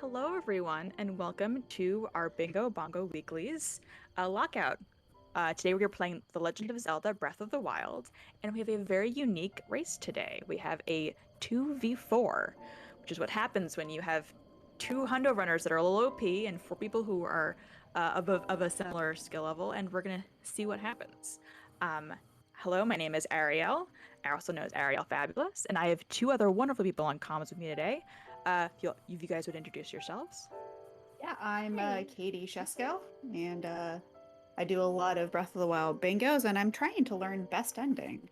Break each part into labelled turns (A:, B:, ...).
A: Hello, everyone, and welcome to our Bingo Bongo Weeklies Lockout. Today we are playing The Legend of Zelda Breath of the Wild, and we have a very unique race today. We have a 2v4, which is what happens when you have two hundo runners that are a little OP and four people who are of a similar skill level, and we're going to see what happens. Um, Hello, my name is Ariel, also known as Ariel Fabulous, and I have two other wonderful people on comms with me today. If you guys would introduce yourselves.
B: Yeah, I'm Katie Shesko, and I do a lot of Breath of the Wild bingos, and I'm trying to learn best ending.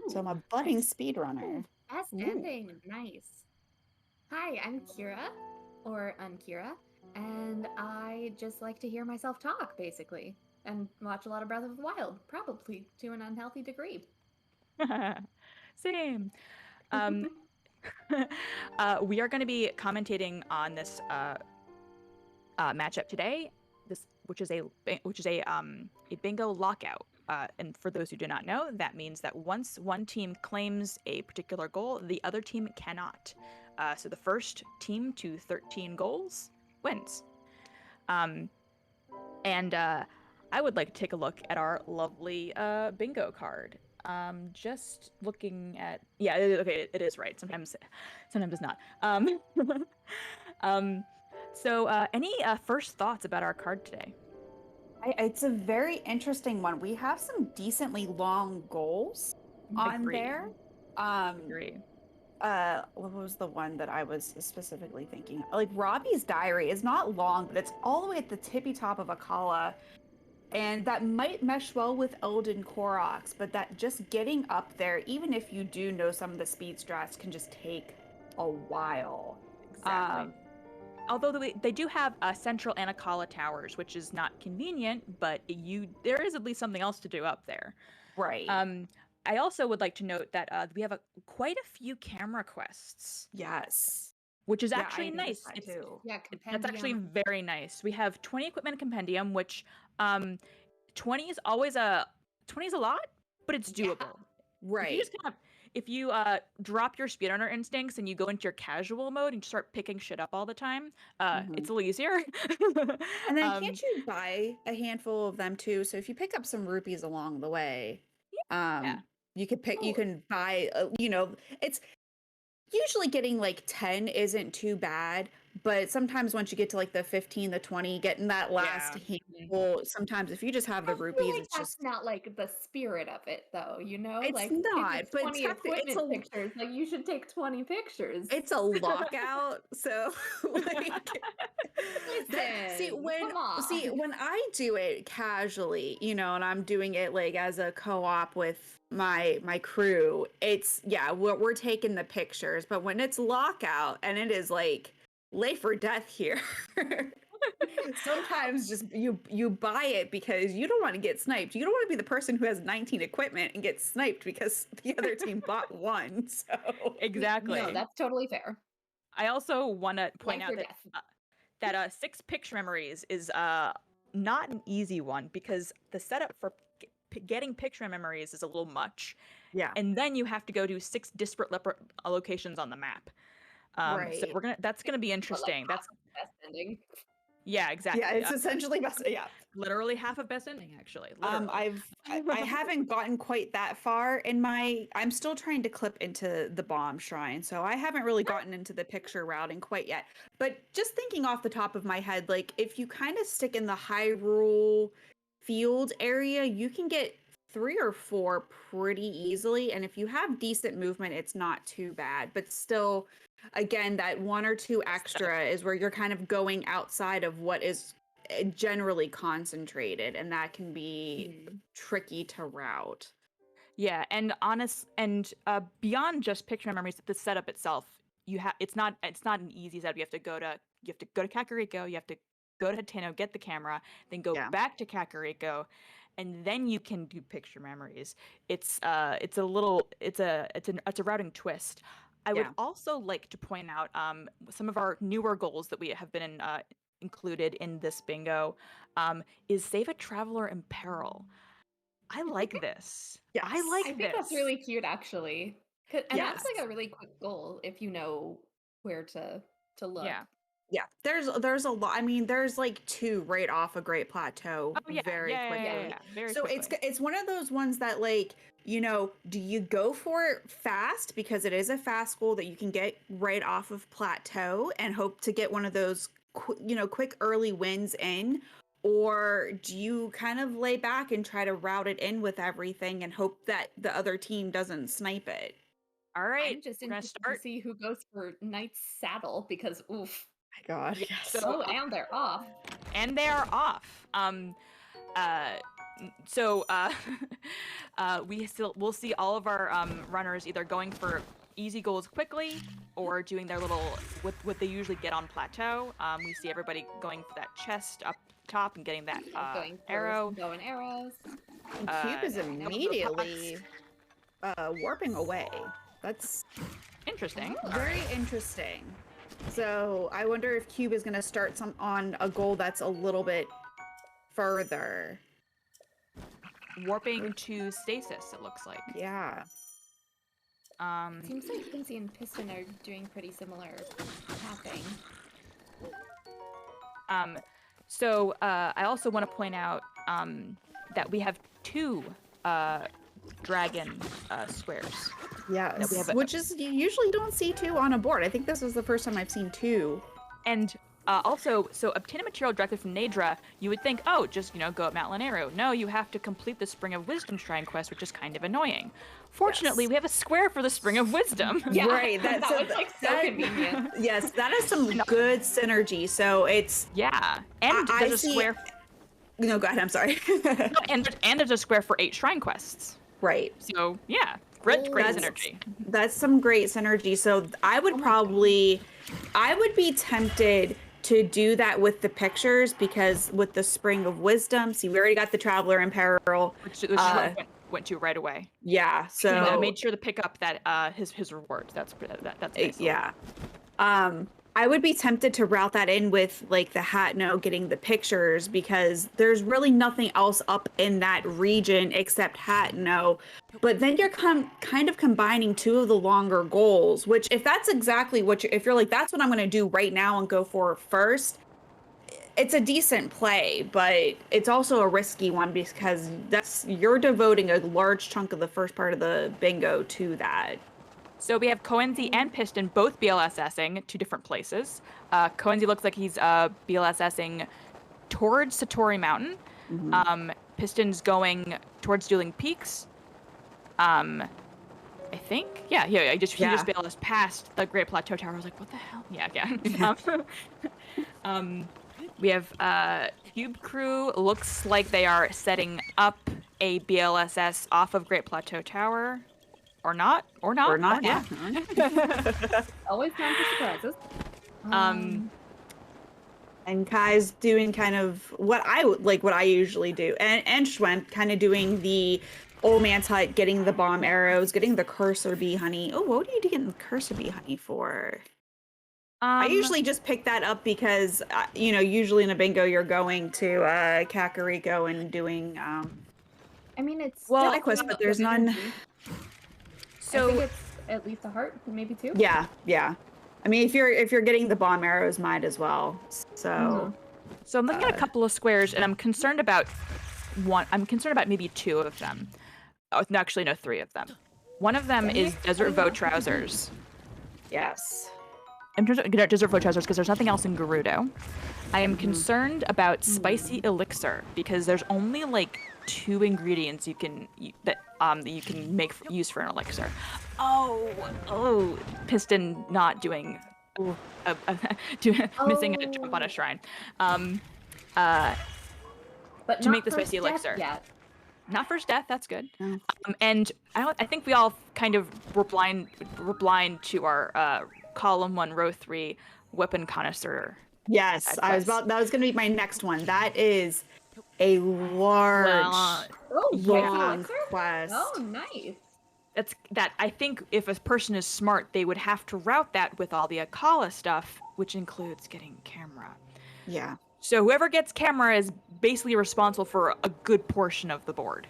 B: So I'm
A: Ooh,
B: a budding
A: nice.
B: speedrunner.
C: Best ending, nice. Hi, I'm Kira, or Unkira, and I just like to hear myself talk, basically, and watch a lot of Breath of the Wild, probably to an unhealthy degree.
A: Same. Um, we are going to be commentating on this matchup today. This, which is a bingo lockout. And for those who do not know, that means that once one team claims a particular goal, the other team cannot. So the first team to 13 goals wins. And I would like to take a look at our lovely bingo card. Just looking at, yeah, okay, it is right. Sometimes it's not. So any first thoughts about our card today?
B: It's a very interesting one. We have some decently long goals on
A: Agree.
B: there.
A: Agree.
B: What was the one that I was specifically thinking? Like Robbie's Diary is not long, but it's all the way at the tippy top of Akala. And that might mesh well with Elden Koroks, but that just getting up there, even if you do know some of the speed strats, can just take a while.
A: Exactly. Although they do have central Anakala towers, which is not convenient, but there is at least something else to do up there.
B: Right.
A: I also would like to note that we have quite a few camera quests.
B: Yes.
A: Which is
B: Yeah,
A: actually
B: I
A: nice.
B: noticed that too.
C: Yeah,
A: That's actually
C: compendium.
A: very nice. We have 20 equipment compendium, which 20 is always 20 is a lot, but it's
C: Yeah.
A: doable.
B: Right.
A: If you drop your speedrunner instincts and you go into your casual mode and start picking shit up all the time, it's a little easier.
B: And then can't you buy a handful of them too? So if you pick up some rupees along the way,
A: Yeah.
B: you can buy, it's usually getting like 10 isn't too bad, but sometimes once you get to like the 15, the 20, getting that last handful, sometimes if you just have the
C: I feel
B: rupees,
C: like
B: it's
C: that's
B: just
C: not like the spirit of it, though.
B: it's
C: Like if
B: not,
C: it's
B: but
C: 20 equipment pictures, like you should take 20 pictures.
B: it's a lockout. So like
C: Listen, come on.
B: when I do it casually, and I'm doing it like as a co-op with my crew, it's we're taking the pictures, but when it's lockout and it is like life or death here, sometimes just you buy it because you don't want to get sniped. You don't want to be the person who has 19 equipment and gets sniped because the other team bought one. So
A: Exactly.
C: No, that's totally fair.
A: I also want to point
C: Life
A: out
C: or
A: that
C: death.
A: 6 picture memories is not an easy one because the setup for getting picture memories is a little much.
B: yeah.
A: And then you have to go to 6 disparate locations on the map. So
B: Right.
A: that's gonna be
C: But like
A: interesting.
C: half of the best ending.
A: Yeah, exactly.
B: Yeah, it's essentially best. Yeah.
A: Literally half of best ending, actually. Literally.
B: I haven't gotten quite that far in I'm still trying to clip into the bomb shrine, so I haven't really gotten into the picture routing quite yet. But just thinking off the top of my head, like if you kind of stick in the Hyrule field area, you can get 3 or 4 pretty easily, and if you have decent movement, it's not too bad. But still, again, that 1 or 2 extra is where you're kind of going outside of what is generally concentrated, and that can be tricky to route.
A: Yeah, and beyond just picture memories, the setup itself, it's not an easy setup. You have to go to Kakariko, you have to go to Hateno, get the camera, then go back to Kakariko, and then you can do picture memories. It's a routing twist. I would also like to point out some of our newer goals that we have been included in this bingo is save a traveler in peril. I like this.
B: Yes.
C: I think that's really cute, actually. And that's like a really quick goal if you know where to look.
A: Yeah.
B: Yeah, there's a lot. I mean, there's like 2 right off a Great Plateau
A: Oh yeah,
B: very quickly.
A: yeah. Very
B: So
A: quickly.
B: it's one of those ones that like, do you go for it fast because it is a fast goal that you can get right off of Plateau and hope to get one of those quick early wins in, or do you kind of lay back and try to route it in with everything and hope that the other team doesn't snipe it?
A: All right,
C: I'm just
A: we're gonna
C: interested to
A: start.
C: see who goes for Knight's Saddle because oof.
B: My God,
A: Yeah,
B: yes.
A: so
C: Oh, and they're off.
A: and they are off. So we'll see all of our runners either going for easy goals quickly or doing their little what they usually get on plateau. We see everybody going for that chest up top and getting that
C: Going for
A: arrow.
C: bow and arrows.
B: And Cube is
A: Couple of
B: immediately warping away. That's
A: Interesting.
B: very interesting. So I wonder if Cube is going to start on a goal that's a little bit further.
A: Warping to stasis, it looks like.
B: Yeah.
C: Seems like Quincy and Piston are doing pretty similar tapping.
A: So I also want to point out that we have 2 dragon squares.
B: Yes. Which is, you usually don't see 2 on a board. I think this is the first time I've seen 2.
A: And also, so obtain a material directly from Nadra, you would think, oh, just, go up Mount Lanero. No, you have to complete the Spring of Wisdom Shrine quest, which is kind of annoying. Fortunately, we have a square for the Spring of Wisdom.
C: Yeah,
B: Right.
C: that was like so convenient.
B: Yes, that is some good synergy. So it's...
A: Yeah. And
B: I
A: there's a
B: see-
A: square...
B: No, go ahead. I'm sorry.
A: and there's a square for 8 shrine quests.
B: Right.
A: So, yeah. Great
B: That's-
A: synergy.
B: That's some great synergy. So I would be tempted to do that with the pictures, because with the Spring of Wisdom, see, we already got the Traveler in Peril.
A: Which is what I went to right away.
B: Yeah. So
A: I made sure to pick up that his reward. That's nice.
B: yeah. I would be tempted to route that in with like the Hatno getting the pictures, because there's really nothing else up in that region except Hatno. But then you're kind of combining 2 of the longer goals, which if that's exactly what if you're like, that's what I'm going to do right now and go for first, it's a decent play, but it's also a risky one, because you're devoting a large chunk of the first part of the bingo to that.
A: So we have Coenzy and Piston both BLSSing 2 different places. Coenzy looks like he's BLSSing towards Satori Mountain.
B: Mm-hmm.
A: Piston's going towards Dueling Peaks. I think. Yeah. He just BLS past the Great Plateau Tower. I was like, what the hell? Yeah. We have Cube Crew. Looks like they are setting up a BLSS off of Great Plateau Tower. Or not. Yeah.
C: Always time for surprises.
B: And Kai's doing kind of what I usually do, and Schwent kind of doing the old man's hut, getting the bomb arrows, getting the cursor bee honey. Oh, what are you getting the cursor bee honey for? I usually just pick that up because usually in a bingo you're going to Kakariko and doing
C: I mean, it's
B: side quest, but there's none.
A: So
C: I think it's at least a heart, maybe 2.
B: Yeah. I mean, if you're getting the bomb arrows, might as well. So,
A: So I'm looking at a couple of squares, and I'm concerned about one. I'm concerned about maybe 2 of them. Oh, no, actually, no, 3 of them. One of them is Desert Voe Trousers.
B: yes.
A: I'm concerned about Desert Voe Trousers because there's nothing else in Gerudo. I am concerned about Spicy Elixir, because there's only like 2 ingredients you can use for an elixir. Oh, Piston not doing, missing a jump on a shrine.
C: But
A: to make the spicy elixir.
C: Yet.
A: Not first death. That's good.
B: No.
A: And I think we all kind of were blind to our column 1, row 3 weapon connoisseur.
B: Yes, that was going to be my next one. That is a large, long quest.
C: Oh, nice.
A: I think if a person is smart, they would have to route that with all the Akala stuff, which includes getting camera.
B: Yeah.
A: So whoever gets camera is basically responsible for a good portion of the board.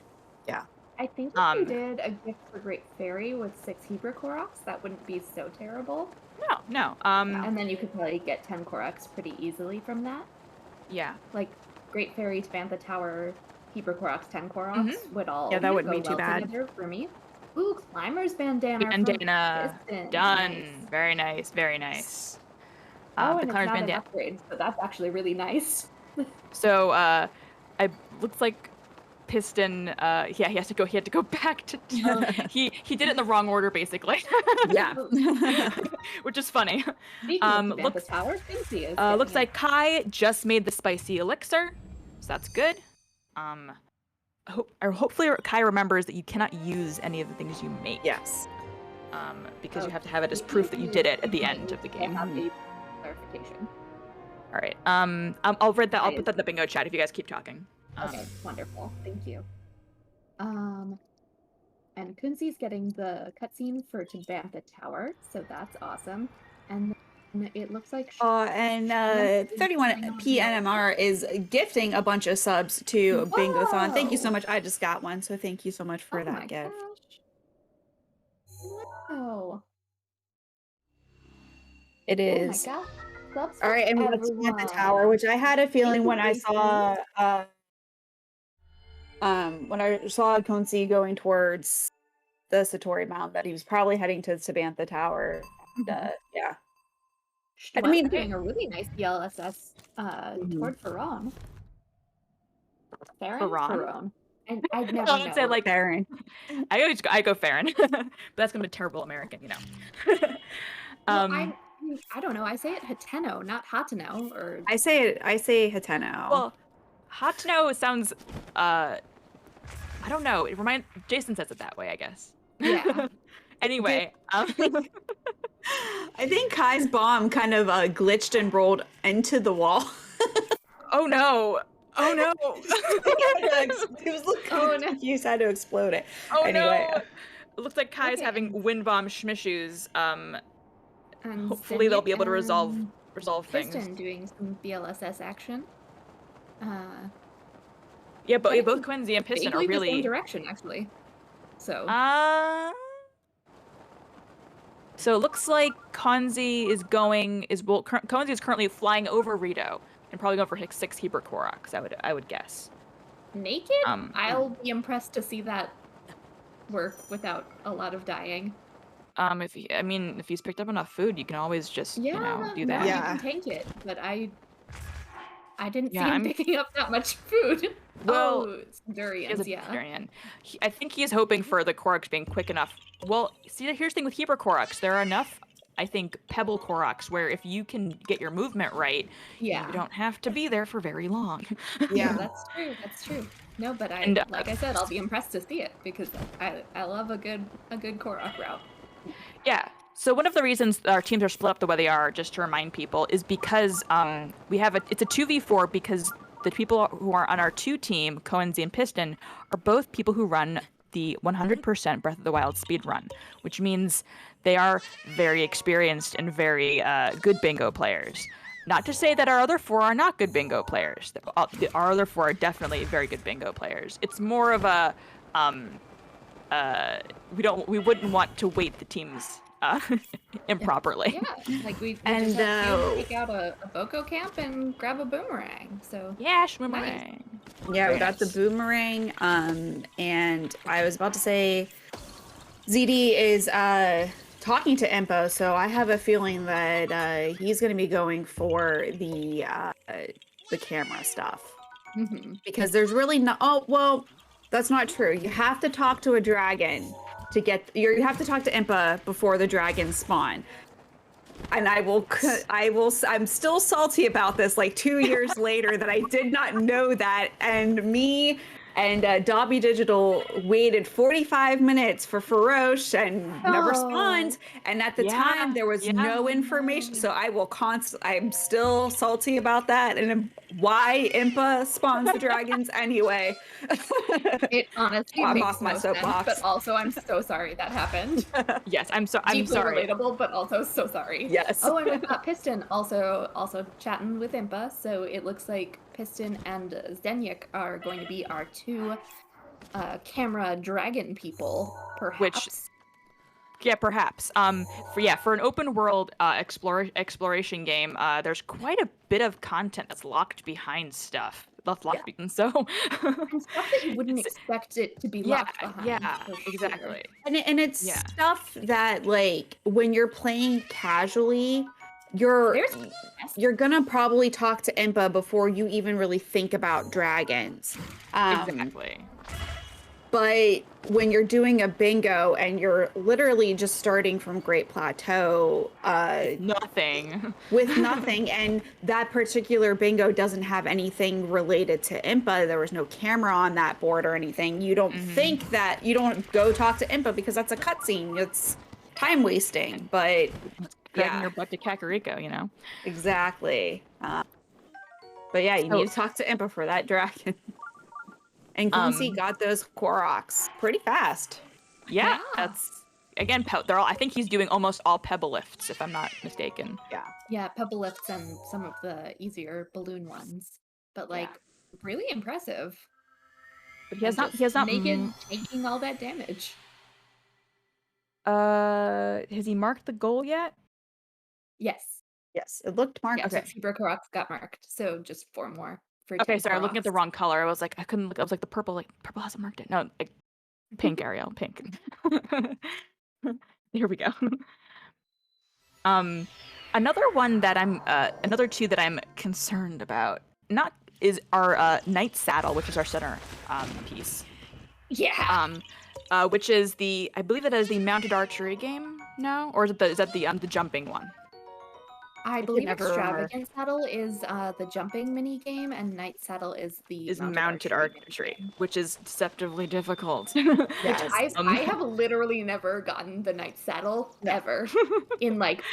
B: Yeah.
C: I think if we did a gift for Great Fairy with 6 Hebra Koroks, that wouldn't be so terrible.
A: No.
C: And then you could probably get 10 Koroks pretty easily from that.
A: Yeah.
C: Like Great Fairy, Tabantha Tower, Keeper Koroks, 10 Koroks would all
B: that wouldn't
C: go
B: be too
C: well
B: bad.
C: together for me. Ooh, Climber's Bandana from
A: Bandana.
C: Piston.
A: Done.
C: Nice.
A: Very nice. Very nice.
C: Oh,
A: The
C: and it's
A: Climber's
C: not an
A: Bandana.
C: upgrade, so that's actually really nice.
A: So, I looks like Piston. He had to go back to. He did it in the wrong order, basically.
B: Yeah.
A: Which is funny.
C: Speaking of Tabantha
A: Looks
C: Tower, Quincy is
A: looks
C: getting
A: like Kai just made the spicy elixir, so that's good. Hopefully Kai remembers that you cannot use any of the things you make.
B: Yes.
A: Because you have to have it as proof that you did it at the end of the game.
C: Have a clarification.
A: All right. I'll read that. I'll put that in the bingo chat if you guys keep talking.
C: Okay, wonderful. Thank you. And Kunzi's getting the cutscene for Tabantha Tower, so that's awesome. And then it looks like
B: 31 PNMR is gifting a bunch of subs to Bingothon. Thank you so much. I just got one, so thank you so much for that gift.
C: Wow.
B: It is.
C: Oh my gosh.
B: All right, and we went to the tower, which I had a feeling when I saw Konzi going towards the Satori Mound that he was probably heading to Tabantha Tower. Yeah.
C: I mean, doing a really nice DLSS toward Faron. Faron? And I'd never know.
A: Say like
B: Farron.
A: I go Farron, but that's gonna be terrible American, you know.
C: Well, I don't know. I say it Hateno, not Hateno, or
B: I say Hateno.
A: Well, Hateno sounds I don't know. Jason says it that way, I guess.
C: Yeah.
A: Anyway,
B: I think Kai's bomb kind of glitched and rolled into the wall.
A: Oh no! Oh no!
B: It was looking confused how to explode it.
A: Oh
B: anyway.
A: No! It looks like Kai's having wind bomb schmissues.
C: And
A: hopefully they'll be able to resolve things.
C: Piston doing some BLSS action.
A: Yeah, but both Quincy and Piston are really
C: the same direction actually. So.
A: So it looks like Konzi is Konzi is currently flying over Rito and probably going for 6 Keeper Koroks, I would guess.
C: Naked? I'll be impressed to see that work without a lot of dying.
A: If he's picked up enough food, you can always just do that.
C: Yeah, you can tank it, but I didn't see him picking up that much food.
A: Well,
C: durians,
A: Durian. I think he is hoping for the Koroks being quick enough. Well, see, here's the thing with Keeper Koroks. There are enough, I think, Pebble Koroks where if you can get your movement right, you don't have to be there for very long.
B: Yeah,
C: that's true. No, but like I said, I'll be impressed to see it because I love a good Korok route.
A: Yeah. So one of the reasons our teams are split up the way they are, just to remind people, is because it's a 2v4 because the people who are on our 2 team, Koenzi and Piston, are both people who run the 100% Breath of the Wild speed run, which means they are very experienced and very good bingo players. Not to say that our other 4 are not good bingo players. Our other 4 are definitely very good bingo players. It's more of a we wouldn't want to weight the teams improperly.
C: Yeah, like we just have to take out a Boko camp and grab a boomerang. So
A: boomerang.
B: Nice. Yeah, we got the boomerang. And I was about to say, ZD is talking to Impo, so I have a feeling that he's going to be going for the camera stuff because there's really no. Oh well, that's not true. You have to talk to a dragon. You have to talk to Impa before the dragons spawn. And I'm still salty about this, like 2 years later, that I did not know that. And me and Dobby Digital waited 45 minutes for Faroche and never spawned. And at the time, there was no information. So I'm still salty about that. And why Impa spawns the dragons anyway.
C: It honestly
B: I'm
C: makes
B: off my
C: no
B: soapbox.
C: sense, but also I'm so sorry that happened.
A: Yes, I'm
C: Deeply
A: sorry.
C: relatable, but also so sorry.
B: Yes.
C: Oh, and we've got Piston also chatting with Impa, so it looks like Piston and Zdenyik are going to be our 2 camera dragon people, perhaps.
A: Yeah, perhaps. For an open world exploration game, there's quite a bit of content that's locked behind stuff. That's locked behind, so.
C: And stuff that you wouldn't
A: It's-
C: expect it to be
A: yeah,
C: locked behind.
A: yeah,
C: for sure.
A: exactly.
B: And it's
A: Yeah.
B: stuff that like when you're playing casually, you're gonna probably talk to Impa before you even really think about dragons.
A: Exactly.
B: But when you're doing a bingo and you're literally just starting from Great Plateau,
A: Nothing.
B: with nothing, and that particular bingo doesn't have anything related to Impa, there was no camera on that board or anything, you don't think that, you don't go talk to Impa because that's a cutscene. It's time wasting, but
A: Dragging your butt to Kakariko, you know?
B: exactly. But yeah, you need to talk to Impa for that dragon. And Quincy got those Koroks pretty fast.
A: Yeah, that's again. I think he's doing almost all pebble lifts, if I'm not mistaken.
B: Yeah.
C: Yeah, pebble lifts and some of the easier balloon ones, but like really impressive.
A: But he has not. He has not.
C: Taking all that damage.
A: Has he marked the goal yet?
C: Yes.
B: Yes, it looked marked.
C: Yeah,
B: Okay.
C: Zebra Koroks got marked, so just 4 more.
A: Okay, sorry, I'm looking at the wrong color. I was like, I couldn't look. I was like, the purple hasn't marked it. No, like, pink, Ariel, pink. Here we go. Another one that another two that I'm concerned about, is our Knight Saddle, which is our center piece.
C: Yeah.
A: Which is I believe that is the mounted archery game now, or is that the jumping one?
C: I believe Extravagant Saddle is the jumping mini game, and Knight Saddle is the
A: mounted archery, which is deceptively difficult.
C: Yes. I have literally never gotten the Knight Saddle ever in like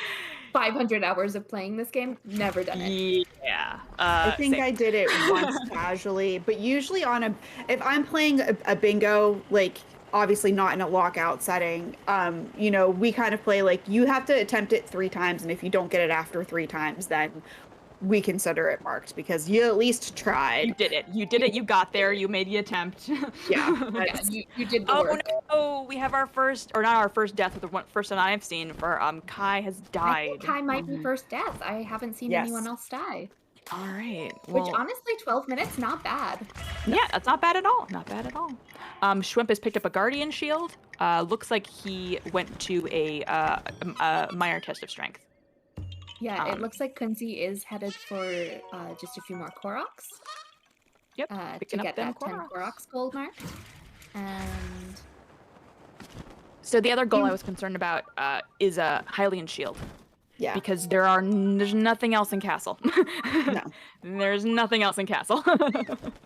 C: 500 hours of playing this game. Never done it.
A: Yeah.
B: I think I did it once casually, but usually if I'm playing a bingo, like obviously not in a lockout setting, you know, we kind of play like you have to attempt it 3 times, and if you don't get it after 3 times, then we consider it marked because you at least tried.
A: You did it. You got there. You made the attempt.
B: Yeah.
C: You did the work.
A: Oh no! We have our first, or not our first death, but the first one I've seen for Kai has died.
C: I think Kai might be first death. I haven't seen anyone else die.
A: All right.
C: Which honestly, 12 minutes, not bad.
A: Yeah, that's not bad at all. Not bad at all. Schwimp has picked up a Guardian Shield. Looks like he went to a minor test of strength.
C: Yeah, it looks like Quincy is headed for just a few more Koroks.
A: Yep.
C: To get that 10 Koroks gold mark. And
A: so the other goal I was concerned about is a Hylian Shield.
B: Yeah.
A: Because there's nothing else in Castle.
B: No.
A: There's nothing else in Castle.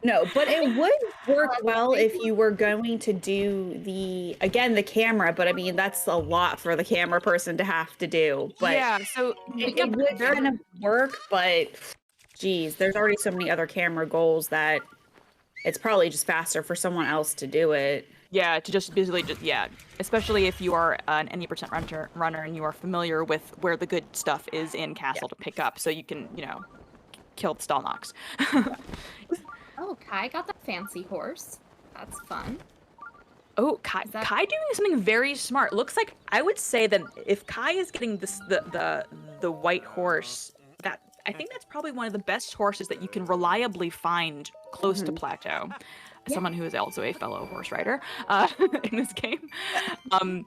B: No, but it would work well if you were going to do the camera, but I mean, that's a lot for the camera person to have to do. But
A: yeah, so
B: it would kind of work, but geez, there's already so many other camera goals that it's probably just faster for someone else to do it.
A: Yeah, to just basically especially if you are an 90% runner and you are familiar with where the good stuff is in Castle to pick up, so you can, kill the stall knocks.
C: Oh, Kai got the fancy horse. That's fun.
A: Oh, Kai doing something very smart. Looks like, I would say that if Kai is getting the white horse, I think that's probably one of the best horses that you can reliably find close to Plateau. Someone who is also a fellow horse rider in this game. And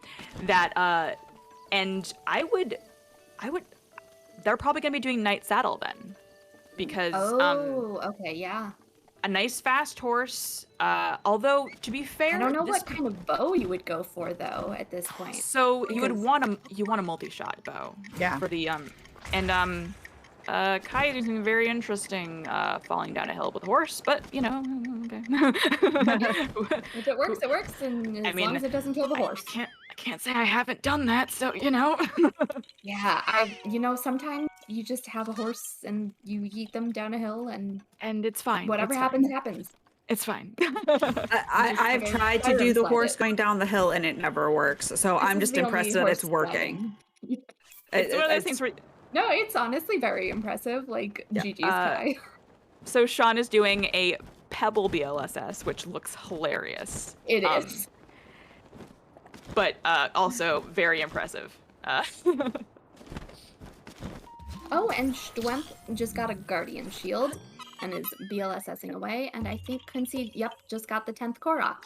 A: I would, they're probably gonna be doing Knight Saddle then, because
C: okay, yeah,
A: a nice fast horse. Although to be fair,
C: I don't know what kind of bow you would go for though at this point.
A: So you want a multi-shot bow.
B: Yeah.
A: For the Kai is doing something very interesting, falling down a hill with a horse, but, okay.
C: If it works, it works, and as long as it doesn't kill the horse.
A: I can't say I haven't done that, so,
C: Yeah, sometimes you just have a horse and you yeet them down a hill and
A: it's fine.
C: Whatever happens, happens.
A: It's fine.
B: I've tried to do the horse going down the hill and it never works, so I'm just impressed that it's working.
A: It's one of those things where...
C: No, it's honestly very impressive. Like, GG's Kai.
A: So Sean is doing a Pebble BLSS, which looks hilarious.
C: It is.
A: but also very impressive.
C: Oh, and Stwemp just got a Guardian Shield and is BLSSing away, and I think Quincy, just got the 10th Korok.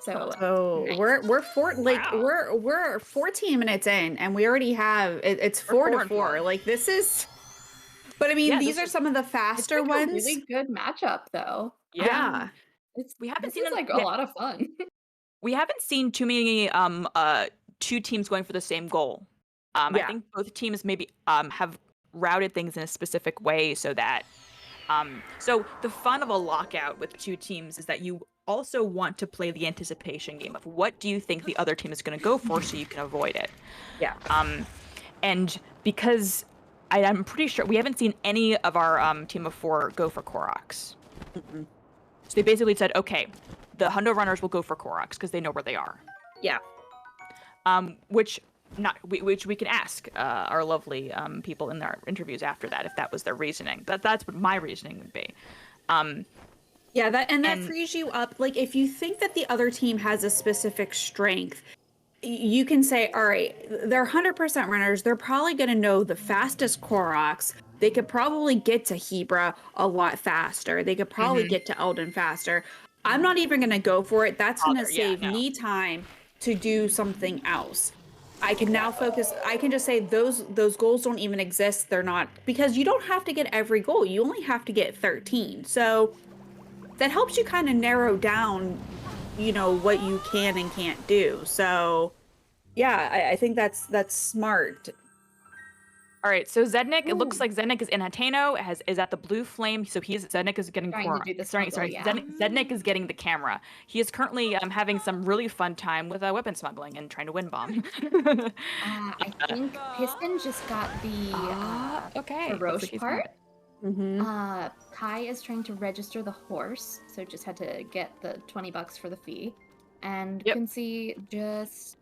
C: So
B: So
C: nice.
B: we're 14 minutes in, and we already have it's 4-4. Like this is, but I mean these are some of the faster
C: it's
B: ones.
C: A really good matchup, though.
B: Yeah.
A: We haven't
C: seen like a lot of fun.
A: We haven't seen too many two teams going for the same goal. I think both teams maybe have routed things in a specific way so that so the fun of a lockout with two teams is that you also want to play the anticipation game of what do you think the other team is going to go for so you can avoid it.
B: Yeah.
A: And because I'm pretty sure we haven't seen any of our team of 4 go for Koroks.
B: Mm-mm.
A: So they basically said, okay, the Hundo runners will go for Koroks because they know where they are.
B: Yeah.
A: Which we can ask our lovely people in their interviews after that if that was their reasoning. That's what my reasoning would be.
B: Yeah, that frees you up. Like if you think that the other team has a specific strength, you can say, all right, they're 100% runners. They're probably going to know the fastest Koroks. They could probably get to Hebra a lot faster. They could probably get to Eldon faster. I'm not even going to go for it. That's going to save me time to do something else. I can now focus. I can just say those goals don't even exist. They're not, because you don't have to get every goal. You only have to get 13. So that helps you kind of narrow down, what you can and can't do. So yeah, I think that's smart.
A: All right, so Zednik, it looks like Zednik is in Hateno, is at the blue flame, so Zednik is getting Zednik is getting the camera. He is currently having some really fun time with weapon smuggling and trying to win bomb.
C: I think Piston just got the Roche part. Kai is trying to register the horse, so just had to get the $20 for the fee. And Quincy just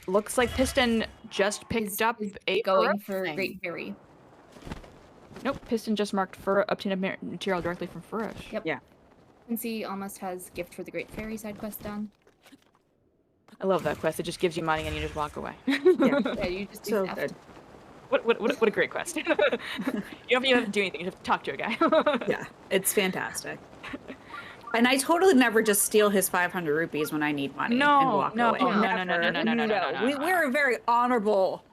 A: looks like Piston just picked up a
C: going for Great Fairy.
A: Nope, Piston just marked for obtain material directly from Furish.
C: Yep. Yeah. Quincy almost has gift for the Great Fairy side quest done.
A: I love that quest. It just gives you money and you just walk away.
C: Yeah, you just do
B: so
C: theft.
B: good.
A: What a great quest. You don't even have to do anything. You just have to talk to a guy.
B: Yeah, it's fantastic. And I totally never just steal his 500 rupees when I need money and walk away. No. We're very honorable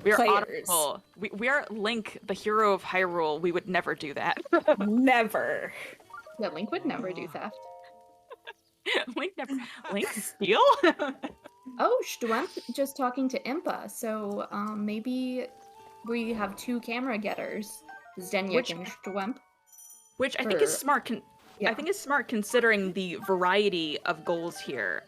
A: We're
B: players.
A: honorable. We are Link, the hero of Hyrule. We would never do that.
B: Never.
C: Yeah, Link would never do theft.
A: Link steal?
C: Oh, Stwemp just talking to Impa. So maybe we have 2 camera getters. Zdenyuk and Stwemp.
A: Which I think is smart. I think it's smart considering the variety of goals here.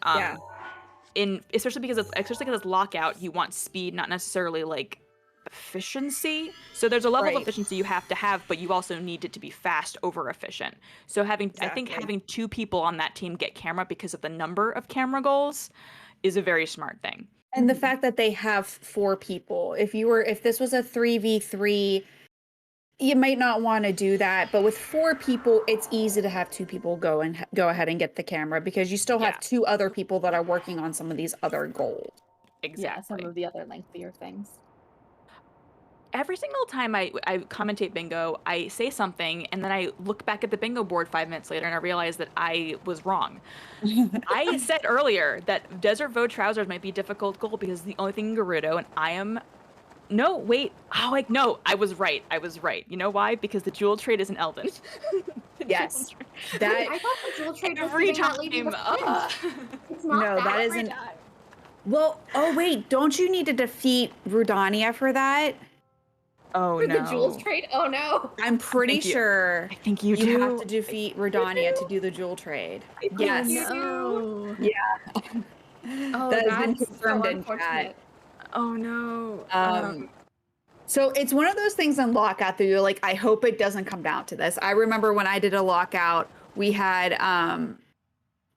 A: Especially because it's lockout, you want speed, not necessarily like efficiency. So there's a level of efficiency you have to have, but you also need it to be fast over efficient. So I think having 2 people on that team get camera because of the number of camera goals is a very smart thing.
B: And the fact that they have 4 people. If this was a 3v3, you might not want to do that, but with 4 people, it's easy to have 2 people go ahead and get the camera because you still have 2 other people that are working on some of these other goals.
A: Exactly.
C: Yeah, some of the other lengthier things.
A: Every single time I commentate bingo, I say something and then I look back at the bingo board 5 minutes later and I realize that I was wrong. I said earlier that Desert Voe Trousers might be a difficult goal because it's the only thing in Gerudo, and I am... No, wait. Oh, no, I was right. You know why? Because the jewel trade is an Eldon.
B: Yes.
C: I thought the jewel trade was
A: every
C: time. It's not
B: that isn't... Well, oh wait, don't you need to defeat Rudania for that?
A: Oh,
C: for
A: no.
C: the jewels trade? Oh, no.
B: I'm pretty sure
A: I think you do.
B: You have to defeat Rudania to do the jewel trade. Yes.
C: No.
B: Yeah.
C: Oh,
B: that has been
C: that's
B: confirmed
C: so
B: in chat.
A: Oh, no.
B: So it's one of those things in Lockout that you're like, I hope it doesn't come down to this. I remember when I did a Lockout, we had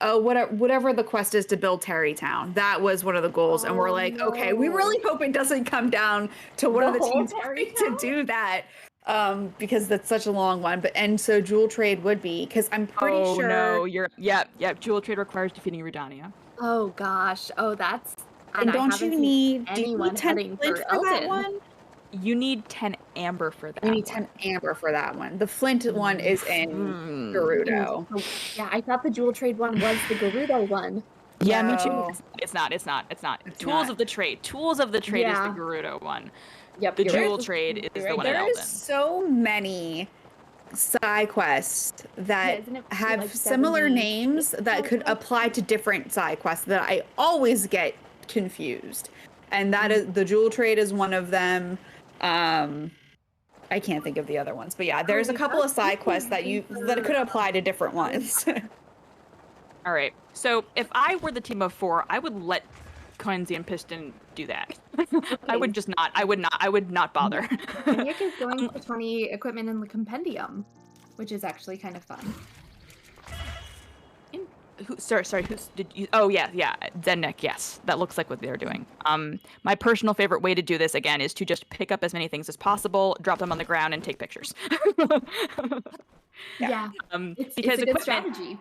B: whatever the quest is to build Terrytown. That was one of the goals, and we're like, okay, we really hope it doesn't come down to one of the teams to do that, because that's such a long one. And so jewel trade would be, because I'm pretty sure.
A: No, jewel trade requires defeating Rudania.
C: Oh gosh. Oh, that's.
B: And
C: I
B: don't
C: haven't
B: you
C: seen
B: need do you
C: anyone
B: need 10
C: heading
B: flint
C: for
B: for that
C: Elton.
B: one?
A: You need 10 amber for that.
B: You need 10 amber for that one. The flint one is in
A: Mm.
B: Gerudo.
C: Oh, yeah, I thought the jewel trade one was the Gerudo one.
A: Yeah, me too.
B: No.
A: It's not.
B: It's
A: Tools
B: not.
A: of the trade. Tools of the trade is the
C: Yeah.
A: Gerudo one.
C: Yep.
A: The
C: you're right.
A: jewel trade is the one in
B: There is
A: Elden.
B: so many side quests that
C: isn't it
B: have
C: like
B: similar
C: 70
B: names that could
C: quests?
B: apply to different side quests that I always get confused. And that is the jewel trade is one of them. I can't think of the other ones, but yeah, there's a couple of side quests that could apply to different ones.
A: All right. So if I were the team of 4, I would let Coinsy and Piston do that. I would just not. I would not bother.
C: Nick is going for 20 equipment in the compendium, which is actually kind of fun.
A: Sorry, who's did you? Oh yeah, Zednik, yes. That looks like what they're doing. My personal favorite way to do this again is to just pick up as many things as possible, drop them on the ground, and take pictures.
C: Yeah.
A: Because
C: it's a good strategy.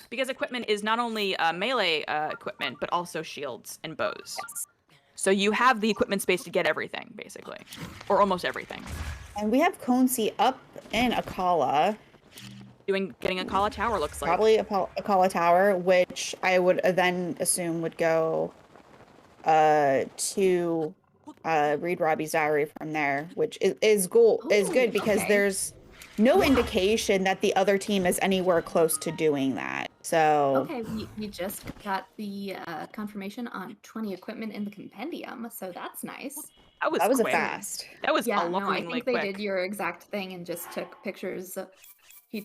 A: Because equipment is not only melee equipment, but also shields and bows.
B: Yes.
A: So you have the equipment space to get everything, basically, or almost everything.
B: And we have Concy up in Akala.
A: Getting a Kala Tower looks like.
B: Probably a Akala Tower, which I would then assume would go to read Robbie's diary from there, which is good because there's no indication that the other team is anywhere close to doing that. So
C: Okay, we just got the confirmation on 20 equipment in the compendium, so that's nice.
B: that was
A: quick.
B: fast.
A: That was
C: I
A: alarmingly
C: think they
A: quick.
C: did your exact thing and just took pictures.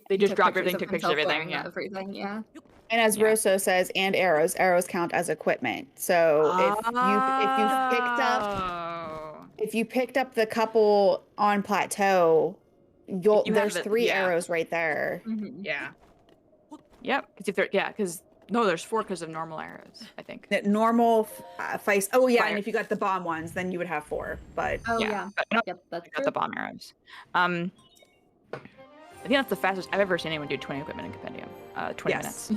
A: They just
C: took
A: dropped
C: pictures
A: everything,
C: of
A: took pictures of
C: himself
A: everything,
C: wearing everything, yeah.
B: And as Rosso says, and arrows count as equipment. So if you picked up the couple on plateau, there's 3 arrows right there.
C: Mm-hmm.
A: Yeah. Yep. Because there's 4 because of normal arrows, I think.
B: Normal face. Oh yeah,
A: Fire.
B: and if you got the bomb ones, then you would have 4. But
C: Yeah. Yep, that's
A: I got the bomb arrows. I think that's the fastest I've ever seen anyone do 20 equipment in compendium. 20 minutes.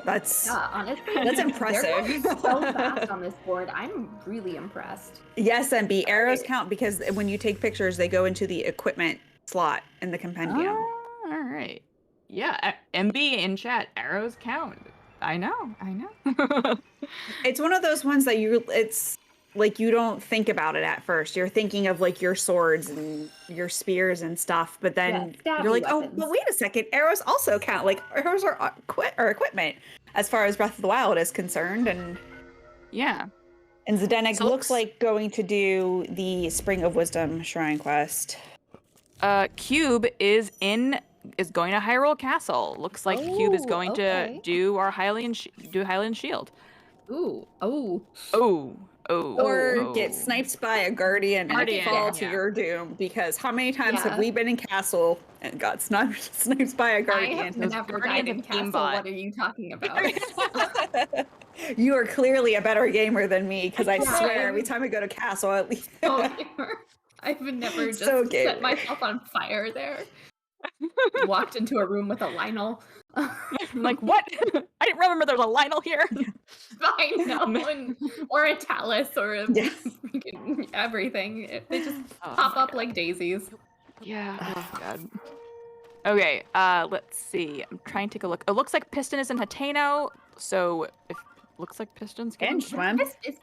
B: That's
C: honestly,
B: that's impressive.
C: They're going so fast on this board. I'm really impressed.
B: Yes, MB, arrows count because when you take pictures, they go into the equipment slot in the compendium.
A: All right. Yeah, MB in chat, arrows count. I know.
B: It's one of those ones that it's like you don't think about it at first. You're thinking of like your swords and your spears and stuff, but then you're like,
C: weapons.
B: oh, but wait a second, arrows also count. Like arrows are equipment as far as Breath of the Wild is concerned, and Zdenek looks like going to do the Spring of Wisdom Shrine quest.
A: Cube is going to Hyrule Castle. Looks like Cube is going to do our Hylian Shield.
B: Or get sniped by a guardian and fall to your doom. Because how many times have we been in castle and got sniped by a guardian?
C: I have never died in castle. What are you talking about?
B: You are clearly a better gamer than me, because I swear every time I go to castle, at least
C: I've never just set myself on fire there. Walked into a room with a Lionel.
A: I'm like, what? I didn't remember there was a Lionel here.
C: I know, or a Talus, or everything. They just pop up like daisies.
A: Yeah. Oh god. Okay. Let's see. I'm trying to take a look. It looks like Piston is in Hateno, so if looks like Piston's getting
C: Is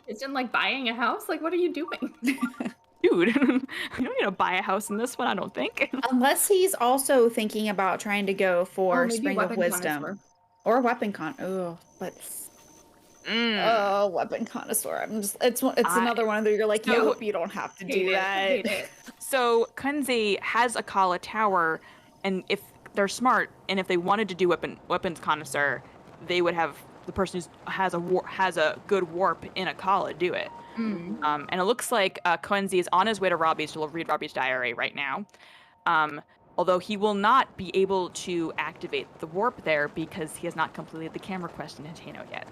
C: Piston like buying a house? Like, what are you doing?
A: Dude, you don't need to buy a house in this one, I don't think.
B: Unless he's also thinking about trying to go for Spring of Wisdom. Or Weapon Con. Oh, but... Weapon Connoisseur. It's another one that you're like, I hope you don't have to do that.
A: So, Kunze has a Kala Tower, and if they're smart, and if they wanted to do Weapons Connoisseur, they would have the person who has a good warp in a Kala do it. And it looks like Kunze is on his way to Robbie's to read Robbie's diary right now. Although he will not be able to activate the warp there because he has not completed the camera quest in Hateno yet.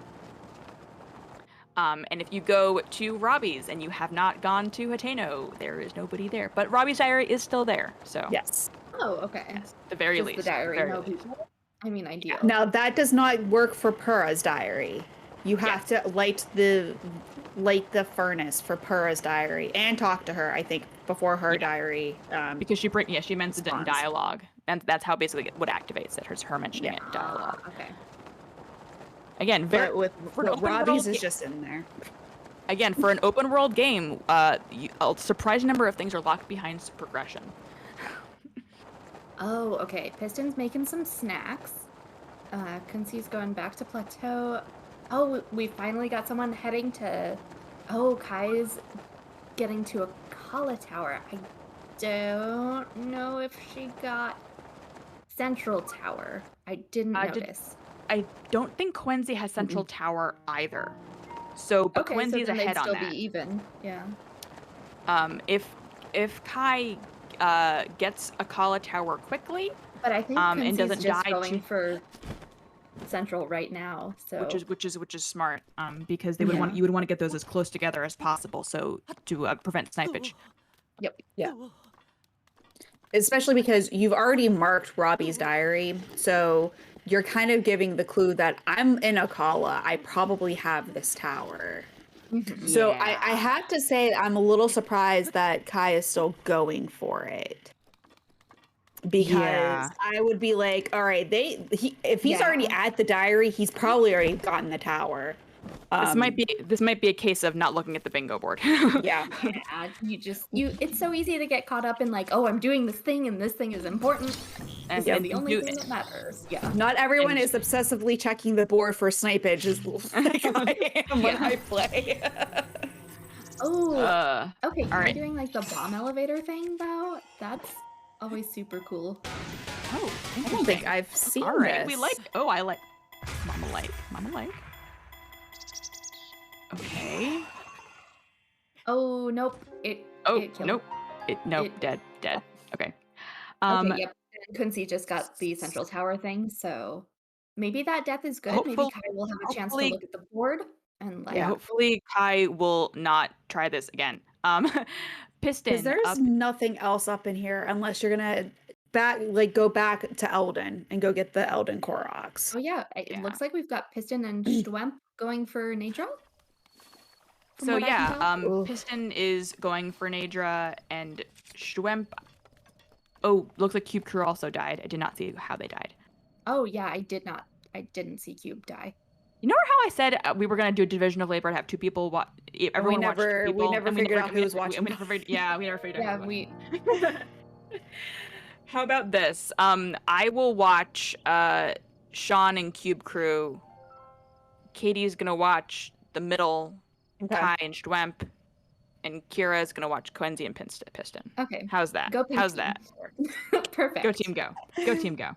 A: And if you go to Robbie's and you have not gone to Hateno, there is nobody there. But Robbie's diary is still there, so.
B: Yes.
C: Oh, okay.
A: Yes, at the very least.
C: The diary, no people. I mean, ideal.
B: Now, that does not work for Purah's diary. You have to light the furnace for Purra's diary and talk to her, I think, before her diary.
A: Because she mentions it in dialogue, and that's how basically what activates it. Her mentioning it in dialogue.
C: Okay.
B: Again, Robbie's is just in there.
A: Again, for an open world game, a surprising number of things are locked behind progression.
C: Oh, okay. Piston's making some snacks. Quincy's going back to plateau. Oh, we finally got someone heading to... Oh, Kai's getting to a Kala Tower. I don't know if she got Central Tower. I didn't notice.
A: I don't think Quincy has Central Tower either. So, but
C: okay,
A: Quincy's
C: so
A: ahead on that.
C: They'd still be even. Yeah.
A: If Kai gets a Kala Tower quickly,
C: but I think
A: and doesn't
C: just
A: die
C: going for Central right now, so
A: which is smart, because they would want you would want to get those as close together as possible, so to prevent snipage.
C: Yep.
B: Yeah. Especially because you've already marked Robbie's diary, so you're kind of giving the clue that I'm in Akala. I probably have this tower. So I have to say I'm a little surprised that Kai is still going for it. Because I would be like, all right, if he's already at the diary, he's probably already gotten the tower.
A: This might be a case of not looking at the bingo board.
C: Yeah, it's so easy to get caught up in like, oh, I'm doing this thing and this thing is important. And the only thing that matters. Yeah.
B: Not everyone is obsessively checking the board for snipage like I am when I play.
C: Okay, you're doing like the bomb elevator thing though? That's always super cool.
A: Oh,
B: I don't think I've seen
A: this.
B: We
A: like. Oh, I like. Mama like. Okay.
C: Oh nope. It killed.
A: Dead. Okay.
C: Okay. Yep. And Quincy just got the Central Tower thing, so maybe that death is good. Maybe Kai will have a chance to look at the board and like.
A: Yeah. Hopefully, Kai will not try this again. Piston.
B: Because there's nothing else up in here unless you're gonna go back to Eldin and go get the Eldin Koroks.
C: Oh yeah, it looks like we've got Piston and Schwemp going for Nadra.
A: So Piston is going for Nadra, and Schwemp. Oh, looks like Cube Crew also died. I did not see how they died.
C: Oh yeah, I didn't see Cube die.
A: You know how I said we were gonna do a division of labor and have two people watch? Everyone watched two people.
B: We never figured out who was watching.
A: We never figured out.
C: Yeah,
A: How about this? I will watch Sean and Cube Crew. Katie's gonna watch the middle, Kai and Schwemp, and Kira's gonna watch Quincy and Piston.
C: Okay.
A: How's that? How's that?
C: Perfect.
A: Go team, go. Go team, go.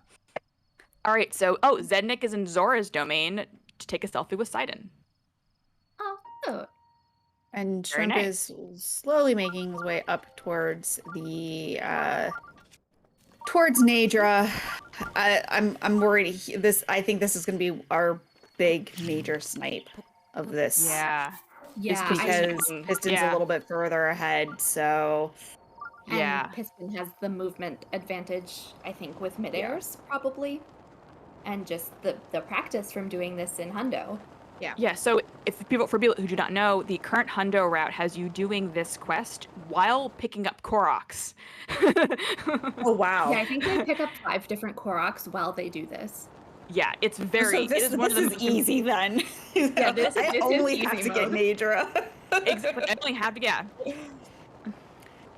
A: All right. So, Zednik is in Zora's domain to take a selfie with Sidon.
C: Oh.
B: And Shrimp is slowly making his way up towards the towards Nadra. I'm worried. I think this is going to be our big major snipe of this.
A: Yeah.
C: Yeah.
B: Just because Piston's a little bit further ahead, so.
C: And Piston has the movement advantage, I think, with mid-airs, probably. And just the practice from doing this in Hundo.
A: Yeah, so for people who do not know, the current Hundo route has you doing this quest while picking up Koroks.
B: Oh, wow.
C: Yeah, I think they pick up 5 different Koroks while they do this.
A: Yeah, it's very...
B: So this is easy then.
C: Yeah,
B: I only have to get Nadra.
A: Exactly, I only have to,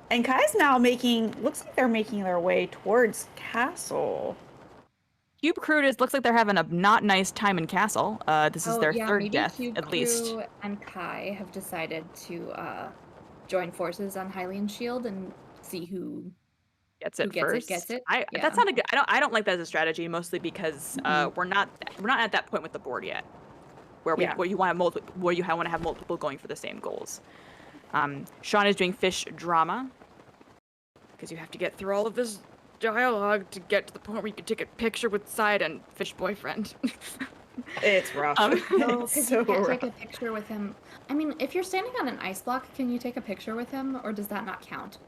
B: And Kai's now looks like they're making their way towards Castle.
A: Cube Crew looks like they're having a not nice time in Castle. This is their third death,
C: Cube
A: at least.
C: Crew and Kai have decided to join forces on Hylian Shield and see who
A: gets it first.
C: Gets it.
A: That's not a good. I don't like that as a strategy, mostly because we're not at that point with the board yet, where you want to have multiple going for the same goals. Sean is doing fish drama because you have to get through all of this dialogue to get to the point where you can take a picture with Side and Fish boyfriend.
B: It's rough.
C: Because you can't take a picture with him. I mean, if you're standing on an ice block, can you take a picture with him, or does that not count?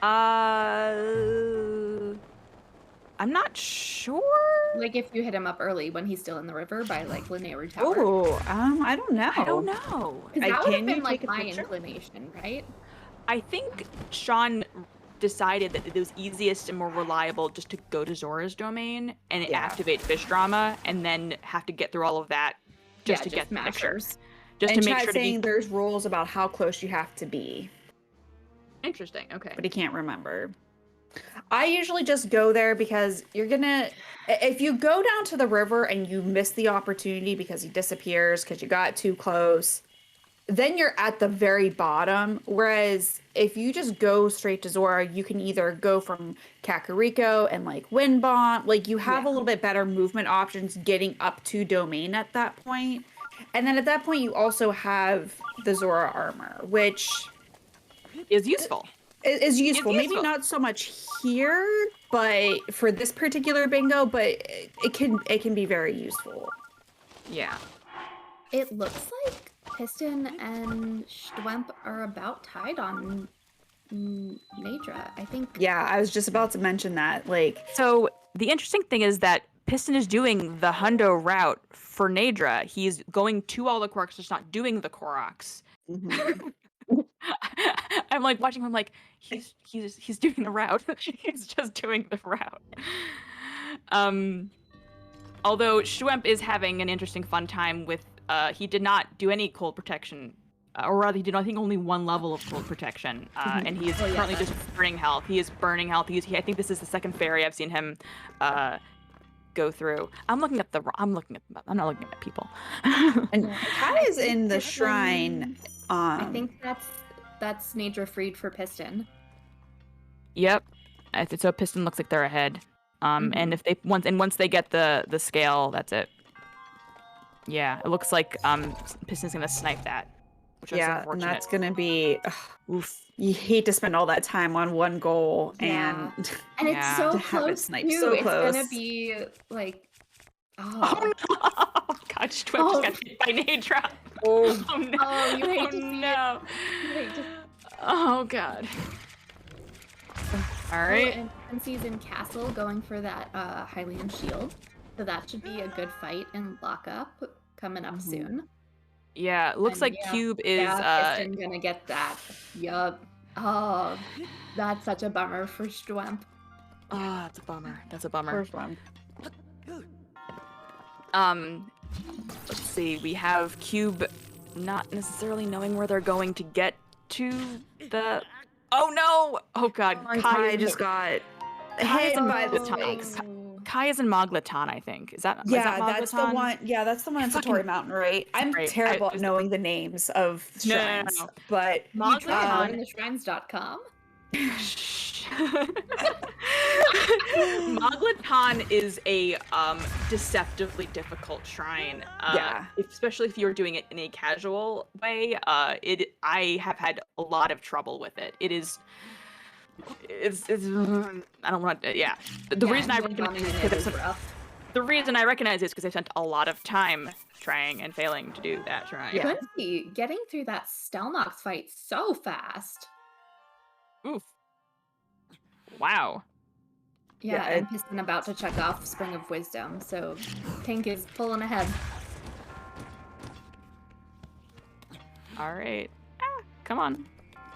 A: I'm not sure.
C: Like if you hit him up early when he's still in the river by like Linear Tower.
B: Oh, I don't know.
A: I don't know.
C: Because that would have
B: Can you
C: been like
B: take a
C: my
B: picture?
C: inclination, right?
A: I think Sean decided that it was easiest and more reliable just to go to Zora's domain and
B: Yeah.
A: activate fish drama and then have to get through all of that just to get the picture.
C: mashers.
A: Just
B: And
A: to make
B: chat
A: sure to
B: saying
A: be
B: there's rules about how close you have to be,
A: interesting. Okay.
B: but he can't remember. I usually just go there because if you go down to the river and you miss the opportunity because he disappears because you got too close, then you're at the very bottom. Whereas if you just go straight to Zora, you can either go from Kakariko and like Wind Bomb, like you have a little bit better movement options getting up to domain at that point. And then at that point, you also have the Zora armor, which
A: Is useful.
B: is useful. Maybe
A: useful.
B: not so much here, but for this particular bingo, but it can be very useful.
A: Yeah.
C: It looks like Piston and Stwemp are about tied on Nadra. I think.
B: Yeah, I was just about to mention that. Like,
A: So the interesting thing is that Piston is doing the Hundo route for Nadra. He's going to all the Koroks, just not doing the Koroks. I'm like watching him like he's doing the route. He's just doing the route. Although Schwemp is having an interesting fun time with he did not do any cold protection, or rather he did I think only one level of cold protection, and he is currently just burning health. He is burning health. I think this is the second fairy I've seen him go through. I'm not looking at people.
B: And Kai is in the shrine.
C: I think that's Nadra freed for Piston.
A: Yep. So Piston looks like they're ahead. And if they once they get the scale, that's it. Yeah, it looks like Piston's gonna snipe that. Which is
B: And
A: unfortunate.
B: that's gonna be oof. You hate to spend all that time on one goal
C: Yeah.
B: and
C: it's so
B: to have it
C: close
B: sniped
C: too.
B: so
C: It's
B: close.
C: gonna be like
A: Oh no! God, Schweb just got hit by Nadra.
B: Oh
A: no!
C: Oh, you hate to see
A: no!
C: You hate to-
A: Oh god. All right.
C: and Princey's in Castle going for that Hylian shield. So that should be a good fight in Lockup coming up soon.
A: Yeah, it looks
C: And
A: like
C: yeah,
A: Cube is
C: Piston gonna get that. Yup. Oh, that's such a bummer for Stwemp.
A: that's a bummer. That's a bummer.
B: First one.
A: Let's see. We have Cube not necessarily knowing where they're going to get to the. Oh no! Oh god,
B: Kai just got hit by the spikes.
A: Kai is in Moglatan, I think. Is that?
B: Yeah,
A: is that
B: that's the
A: Moglatan?
B: one. Yeah, that's the one in
A: Fucking-
B: Satori Mountain, right? I'm
A: Right,
B: terrible at knowing the names of
A: No, no,
B: shrines,
A: no.
B: but
A: Moglatan.
C: Theshrines.com.
A: Moglatan is a deceptively difficult shrine.
B: Yeah.
A: Especially if you're doing it in a casual way. I have had a lot of trouble with it. It's I don't want to. Yeah. The reason I recognize it is because the reason I recognize it is because I spent a lot of time trying and failing to do that shrine.
B: Yeah.
C: Quincy getting through that Stelnox fight so fast.
A: Oof. Wow.
C: Yeah,
B: Yeah,
C: and Piston about to check off Spring of Wisdom, so Pink is pulling ahead.
A: All right. Come on.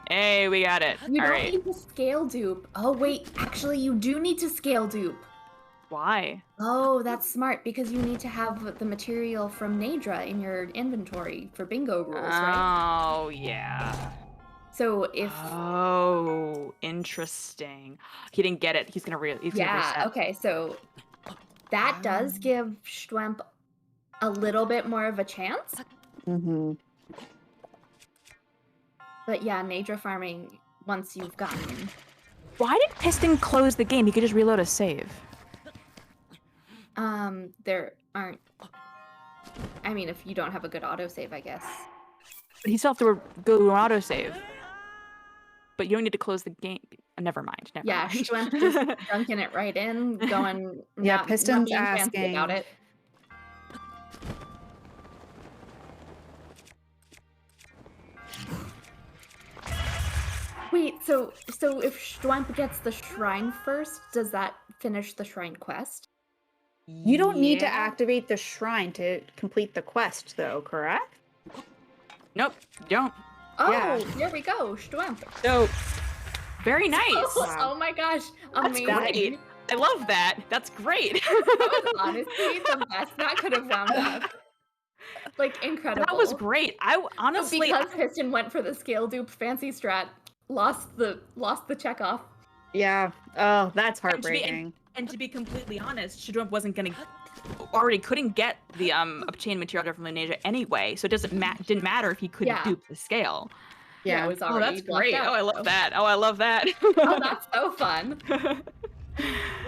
A: Hey, we got it.
C: You
A: All
C: don't
A: right.
C: need to scale dupe. Oh wait, actually you do need to scale dupe.
A: Why?
C: Oh, that's smart, because you need to have the material from Nadra in your inventory for bingo rules, right?
A: Oh, yeah.
C: So if
A: Oh, interesting. He didn't get it. He's gonna reset.
C: okay, so that does give Stwemp a little bit more of a chance. But yeah, Nadra farming once you've gotten.
A: Why did Piston close the game? He could just reload a save.
C: There aren't. I mean, if you don't have a good autosave, I guess.
A: But he still have to go to an autosave. But you don't need to close the game. Never mind. Never
C: Yeah,
A: mind.
C: Stwemp just dunking it right in, going.
B: Yeah,
C: not
B: Piston's
C: being fancy
B: asking.
C: about it. Wait, so if Stwemp gets the shrine first, does that finish the shrine quest?
B: You don't need to
A: Yeah.
B: activate the shrine to complete the quest, though, correct?
A: Nope, you don't.
C: Oh,
B: Yeah.
C: there we go. Shtwamp.
A: So, very nice.
C: Oh my gosh.
A: That's
C: Amazing.
A: great. I love that. That's great.
C: That was honestly the best that could have wound up. Like, incredible.
A: That was great. Honestly,
C: because Piston went for the scale dupe fancy strat, lost the check off.
B: Yeah. Oh, that's heartbreaking.
A: and to be completely honest, Shadwimp already couldn't get the obtained material from Lineasia anyway, so it didn't matter if he couldn't dupe the scale.
C: Yeah, it was
A: Oh,
C: already
A: that's great.
C: out,
A: Oh, I love that. Oh, I love that.
C: Oh, that's so fun.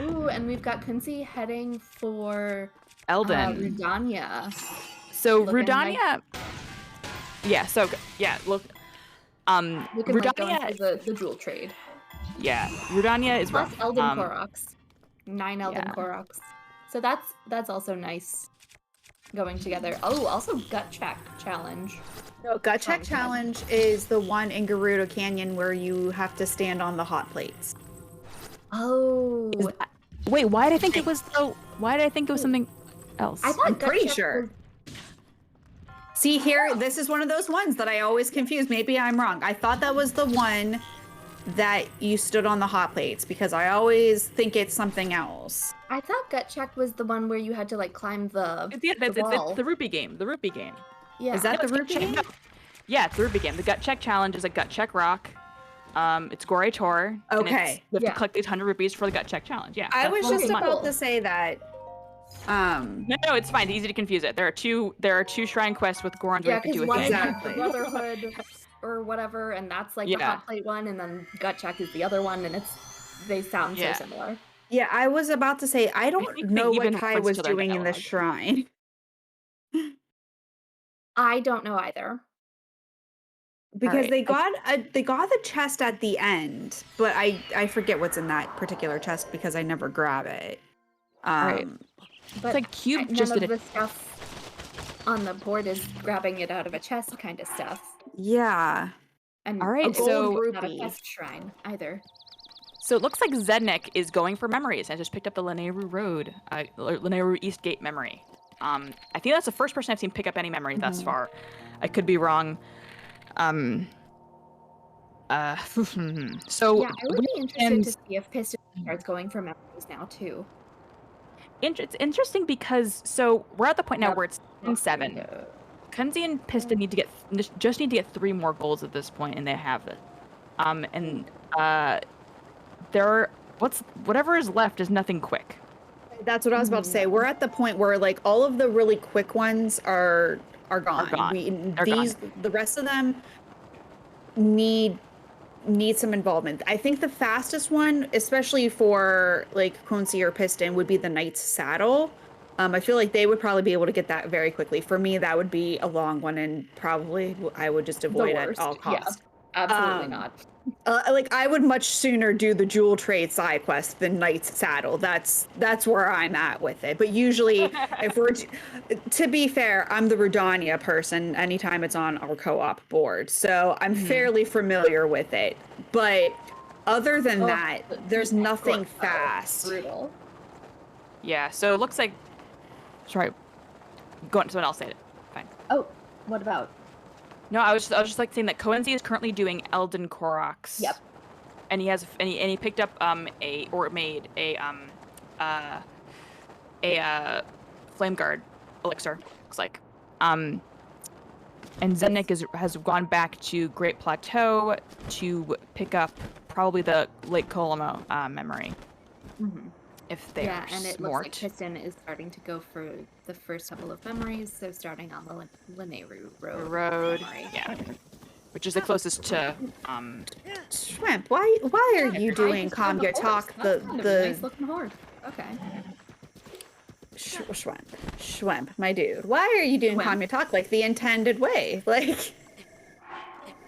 C: Ooh, and we've got Kunzi heading for
A: Elden.
C: Rudania.
A: So
C: Looking
A: Rudania. Yeah. So yeah. Look.
C: Looking like going
A: Rudania.
C: for the jewel trade.
A: Yeah. Rudania is
C: Plus
A: rough.
C: Elden Koroks. 9 Elden
A: yeah.
C: Koroks. So that's also nice going together. Oh, also gut check challenge.
B: No, gut check challenge is the one in Gerudo Canyon where you have to stand on the hot plates.
C: Oh.
A: Wait, why did I think it was something else?
C: I thought
B: I'm
C: gut
B: pretty
C: check
B: sure.
C: was-
B: See here, this is one of those ones that I always confuse. Maybe I'm wrong. I thought that was the one that you stood on the hot plates because I always think it's something else.
C: I thought gut check was the one where you had to like climb the
A: It's
C: wall.
A: the rupee game. The rupee game.
C: Yeah.
B: Is that the
A: No,
B: rupee game?
A: Yeah, it's the rupee game. The gut check challenge is a gut check rock. It's Gore Tor.
B: Okay.
A: You have to collect these 100 rupees for the gut check challenge. Yeah.
B: I
A: that's
B: was
A: one
B: just
A: of
B: about
A: mine.
B: to say that.
A: No, it's fine. It's easy to confuse it. There are two shrine quests with Goron
C: Yeah,
A: have to do
C: because
A: a
C: one's
A: thing.
C: like
B: Exactly.
C: the Brotherhood or whatever, and that's like the
A: Yeah.
C: hot plate one, and then gut check is the other one, and they sound
A: Yeah.
C: so similar.
B: Yeah, I was about to say I don't
A: think they
B: know what
A: even
B: Kai
A: reference
B: was
A: to their
B: doing in the
A: dialogue.
B: shrine.
C: I don't know either.
B: Because
A: Alright,
B: they got the chest at the end, but I forget what's in that particular chest because I never grab it.
A: Alright.
C: But
A: like Cube
C: none
A: just
C: of
A: did
C: the stuff on the board is grabbing it out of a chest kind of stuff.
B: Yeah.
C: And
A: Alright,
C: a gold
A: so-
C: is not a
B: Rupee.
C: quest shrine either.
A: So it looks like Zednik is going for memories. I just picked up the Lanayru Road, Lanayru East Gate memory. I think that's the first person I've seen pick up any memory thus far. I could be wrong. So
C: Yeah, I would be interested to see if Piston starts going for memories now too.
A: it's interesting because we're at the point now where it's 7. Kunzi and Piston need to just need to get 3 more goals at this point, and they have it. Whatever is left is nothing quick.
B: That's what I was about to say. We're at the point where like all of the really quick ones are gone.
A: They're gone.
B: The rest of them need some involvement. I think the fastest one, especially for like Kunzi or Piston, would be the Knight's Saddle. I feel like they would probably be able to get that very quickly. For me, that would be a long one, and probably I would just avoid at all costs.
C: Yeah, absolutely not.
B: Like I would much sooner do the jewel trade side quest than Knight's Saddle. That's where I'm at with it. But usually, if we're to be fair, I'm the Rudania person anytime it's on our co-op board, so I'm fairly familiar with it. But other than that, there's nothing fast.
C: Brutal.
A: Yeah, so it looks like. Sorry, go on. Someone else say it. Fine.
C: Oh, what about?
A: No, I was just like saying that Koenzi is currently doing Elden Koroks.
C: Yep.
A: And he picked up made a flame guard elixir, looks like. And Zednik has gone back to Great Plateau to pick up probably the Lake Colombo memory.
C: Mm-hmm.
A: If they
C: Yeah,
A: are
C: and it
A: smart.
C: looks like Piston is starting to go for the first couple of memories, so starting on the Lanayru Road. Memory.
A: Yeah. Which is the closest to
B: Shrimp, why are you doing calm your talk?
C: That's kind of a nice looking horde. Okay.
B: Shrimp, my dude. Why are you doing calm your talk like the intended way? Like.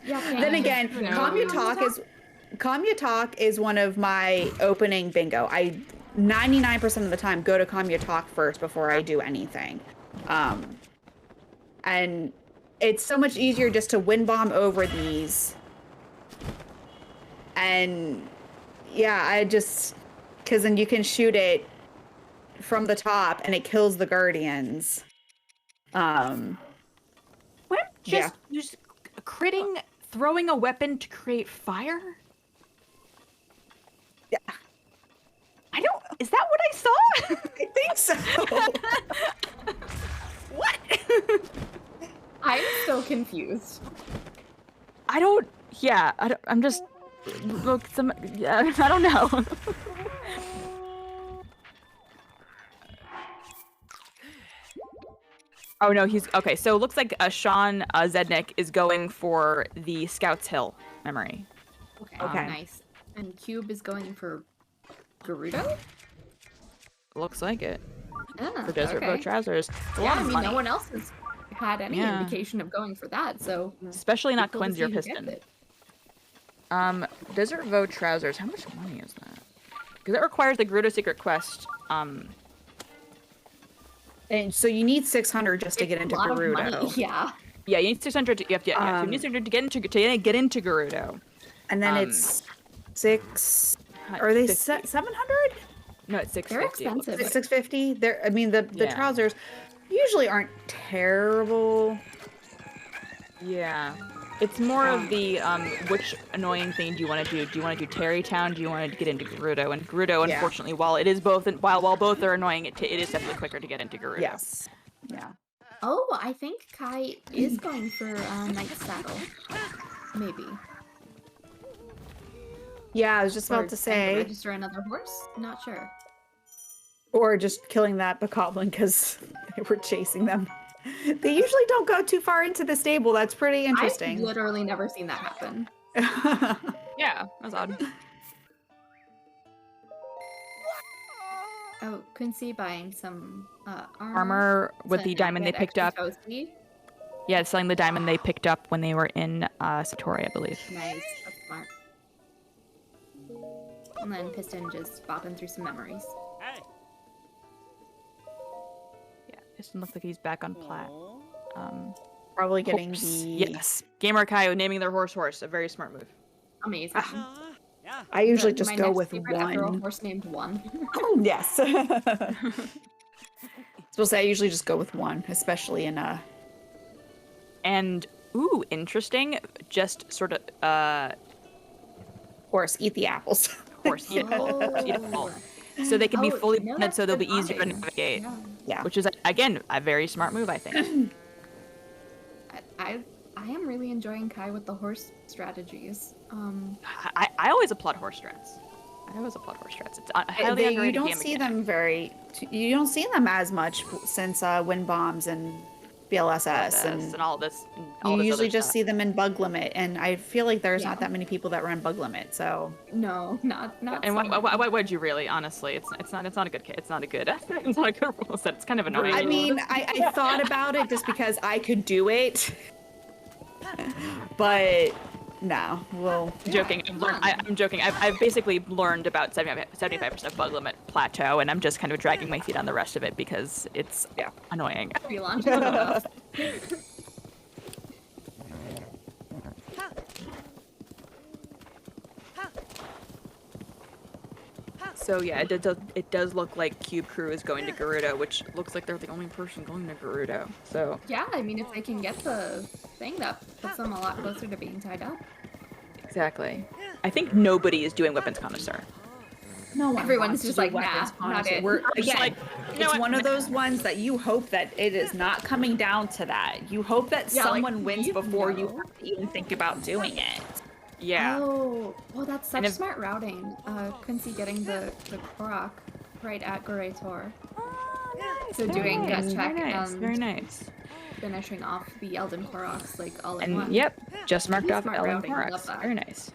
C: Yeah.
B: Then again, calm your talk is one of my opening bingo. I 99% of the time go to calm your talk first before I do anything. And it's so much easier just to wind bomb over these. And yeah, because then you can shoot it from the top and it kills the guardians.
A: When just critting, throwing a weapon to create fire?
B: Yeah.
A: I don't. Is that what I saw?
B: I think so.
A: What?
C: I'm so confused.
A: I don't. Yeah. I'm just. Look. Yeah, I don't know. Oh no, he's okay. So it looks like Sean Zednik is going for the Scouts Hill memory.
C: Okay, nice. And Cube is going for Gerudo?
A: Looks like it.
C: Yeah,
A: For Desert Boat Trousers. It's a lot
C: I
A: of
C: mean,
A: money.
C: no one else has had any indication of going for that, so
A: Especially not
C: cool to
A: Quincy
C: see
A: or
C: who gets
A: Piston.
C: it.
A: Desert Vogue Trousers. How much money is that? Because it requires the Gerudo Secret Quest.
B: And so you need 600 just to get into
C: A lot of money,
B: Gerudo.
C: yeah.
A: Yeah, you need 600. You need 600 to get into Gerudo.
B: And then it's 6. Are they 700?
A: No, it's 650.
C: They're expensive.
B: 650. They're. I mean, the trousers usually aren't terrible.
A: Yeah. It's more of the which annoying thing do you want to do? Do you want to do Terrytown? Do you want to get into Gerudo? And Gerudo, unfortunately, while it is both, while both are annoying, it is definitely quicker to get into Gerudo.
B: Yes. Yeah.
C: Oh, I think Kai is going for Knight's Saddle. Maybe.
B: Yeah, I was just about
C: Or
B: to
C: trying
B: say.
C: register another horse? Not sure.
B: Or just killing that bokoblin because they were chasing them. They usually don't go too far into the stable. That's pretty interesting.
C: I've literally never seen that happen.
A: Yeah, that's odd.
C: Oh, Quincy buying some
A: Armor with the diamond they picked up.
C: Toasty.
A: Yeah, selling the diamond they picked up when they were in Satori, I believe.
C: Nice, that's smart. And then Piston just bopping through some memories.
A: Yeah, Piston looks like he's back on plat.
B: Probably getting
A: Horse.
B: the.
A: Yes, Gamer Kaio naming their horse, a very move.
C: Amazing.
B: I usually
C: My
B: just go
C: next
B: with
C: favorite after a
B: one.
C: horse named One.
B: Yes. Supposed to say I usually just go with one, especially in a.
A: And ooh, interesting. Just sort of
B: Horse, eat the apples.
A: horse eat apple. So they can be fully
C: no,
A: blended, so they'll be
C: that's
A: easier to
C: fine.
A: navigate.
B: Yeah.
A: Which is again a very smart move, I think.
C: I am really enjoying Kai with the horse strategies.
A: I always applaud horse strats. It's highly underrated.
B: You don't
A: game
B: see
A: mechanic.
B: them you don't see them as much since Wind Bombs and BLSS
A: and all this.
B: you usually just see them in Bug Limit, and I feel like there's not that many people that run Bug Limit, so.
C: No, not.
A: And why would you really? Honestly, it's not a good. It's not a good rule set. It's kind of annoying.
B: I mean, I thought about it just because I could do it, but no. Well,
A: joking. I'm joking. I've basically learned about 75% of Bug Limit Plateau, and I'm just kind of dragging my feet on the rest of it because it's annoying.
C: Relaunch.
A: So yeah, it does look like Cube Crew is going to Gerudo, which looks like they're the only person going to Gerudo. So
C: Yeah, I mean, if they can get the thing, that puts them a lot closer to being tied up.
A: exactly. I think nobody is doing Weapons Connoisseur.
B: no one
C: Everyone's
B: wants to
C: just
B: do
C: like,
B: weapons
C: nah, not
B: connoisseur.
C: it.
B: We're,
A: just
B: again,
A: like, you know
B: it's
A: what?
B: one of those ones that you hope that it is not coming down to that. You hope that
C: Yeah, like,
B: someone wins
C: you
B: before you
C: know.
B: have to even think about doing it.
A: Yeah.
C: Oh, well, that's such
A: And if-
C: smart routing. Quincy getting the Korok right at Goretor. So doing gut check
A: Very
C: and
A: nice.
C: finishing off the Elden Koroks like all in
A: And
C: one.
A: yep, just marked off
C: Smart
A: Ellen
C: routing, I love
A: Horrocks.
C: that.
A: Very nice.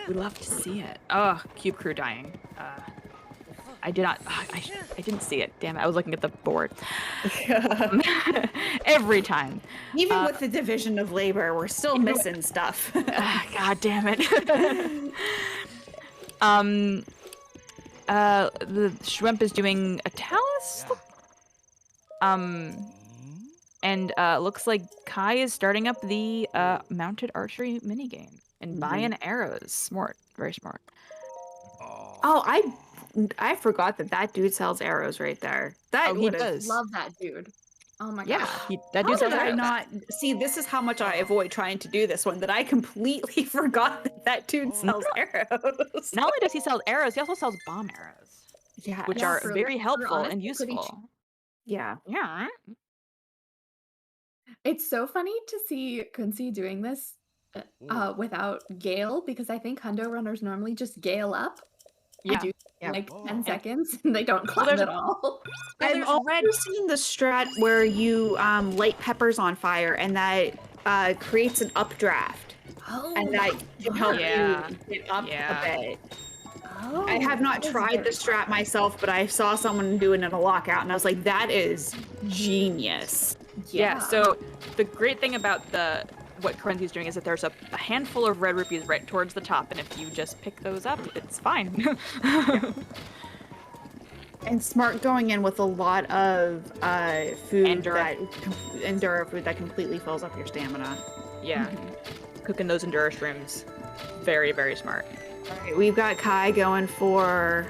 A: We love to see it. Oh, Cube Crew dying. I did not. I didn't see it. Damn it! I was looking at the board. Every time.
B: Even with the division of labor, we're still missing stuff.
A: God damn it. The shrimp is doing a talus. And looks like Kai is starting up the mounted archery minigame and buying arrows. Smart, very smart.
B: Oh, I forgot that dude sells arrows right there. That
A: Oh, he
B: would've-
A: does.
C: Love that dude. Oh my
A: Yeah,
C: god.
A: that
B: How
A: dude's
B: did
A: sells
B: I
A: arrows.
B: not see? This is how much I avoid trying to do this one. That I completely forgot that dude sells arrows.
A: Not only does he sell arrows, he also sells bomb arrows,
B: Yeah,
A: which
C: Yeah,
A: are
C: for-
A: very
C: for
A: helpful and
C: honestly pretty
A: useful.
B: yeah.
A: Yeah.
C: It's so funny to see Quincy doing this without Gale, because I think Hundo runners normally just Gale up.
A: Yeah.
C: Do
A: Yeah.
C: like 10 seconds and they don't climb
A: there's
C: at
A: a-
C: all.
A: Well,
B: I've
A: there's
B: also
A: red.
B: seen the strat where you light peppers on fire and that creates an updraft,
C: Oh,
B: and that can help
A: Yeah.
B: you get up
A: Yeah.
B: a bit.
C: Oh,
B: I have not
C: that is
B: tried the
C: very
B: strat myself, but I saw someone doing it in a lockout, and I was like, that is genius.
A: Yeah. So the great thing about what Quincy's doing is that there's a handful of red rupees right towards the top, and if you just pick those up, it's fine.
B: And smart going in with a lot of food
A: Endura.
B: Endura food that completely fills up your stamina.
A: Yeah. Cooking those Endura shrooms. Very, very smart.
B: All right, we've got Kai going for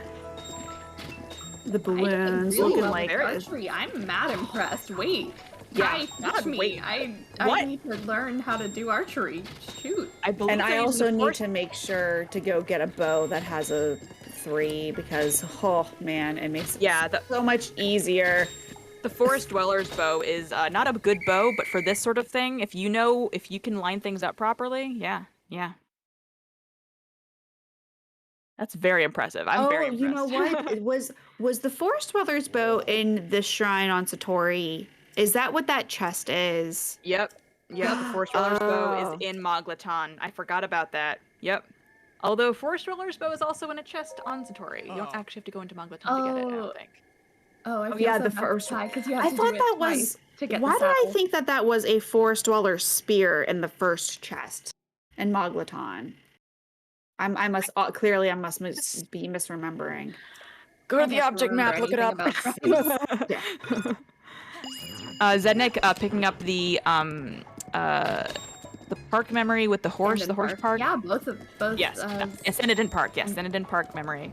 B: the balloons,
C: really
B: looking
C: well
B: like
C: with archery. I'm mad impressed. Wait.
A: Yeah,
C: Kai,
A: God,
C: teach me.
A: wait.
C: I
A: What?
C: need to learn how to do archery. Shoot.
A: I believe
B: And I
A: they're using
B: also
A: the
B: need
A: force-
B: to make sure to go get a bow that has a 3 because, oh man, it makes it
A: Yeah,
B: so much easier.
A: the Forest Dweller's bow is not a good bow, but for this sort of thing, if you can line things up properly, yeah. That's very impressive. I'm very impressed.
B: You know what? It was the Forest Dweller's bow in the shrine on Satori. Is that what that chest is?
A: Yep. The Forest Dweller's bow
B: Oh.
A: is in Moglaton. I forgot about that. Yep. Although Forest Dweller's bow is also in a chest on Satori. You don't actually have to go into Moglaton to get it, I don't think.
C: Oh, I feel
B: yeah,
C: so
B: the
C: bad
B: first
C: for Kai, 'cause you
B: I
C: have to
B: thought
C: do it
B: that
C: twice
B: was.
C: to get
B: Why
C: the
B: did I
C: saddle.
B: think that was a Forest Dweller's spear in the first chest in Moglaton? I must clearly I must be misremembering.
A: Go to
C: I
A: the
C: don't
A: object map,
C: remember
A: look it up.
C: anything about
B: Yeah.
A: Zednik picking up the park memory with the horse,
C: Sandin
A: the horse park.
C: Yeah, both.
A: Yes, Senadin Park. Yes, Senadin Park memory.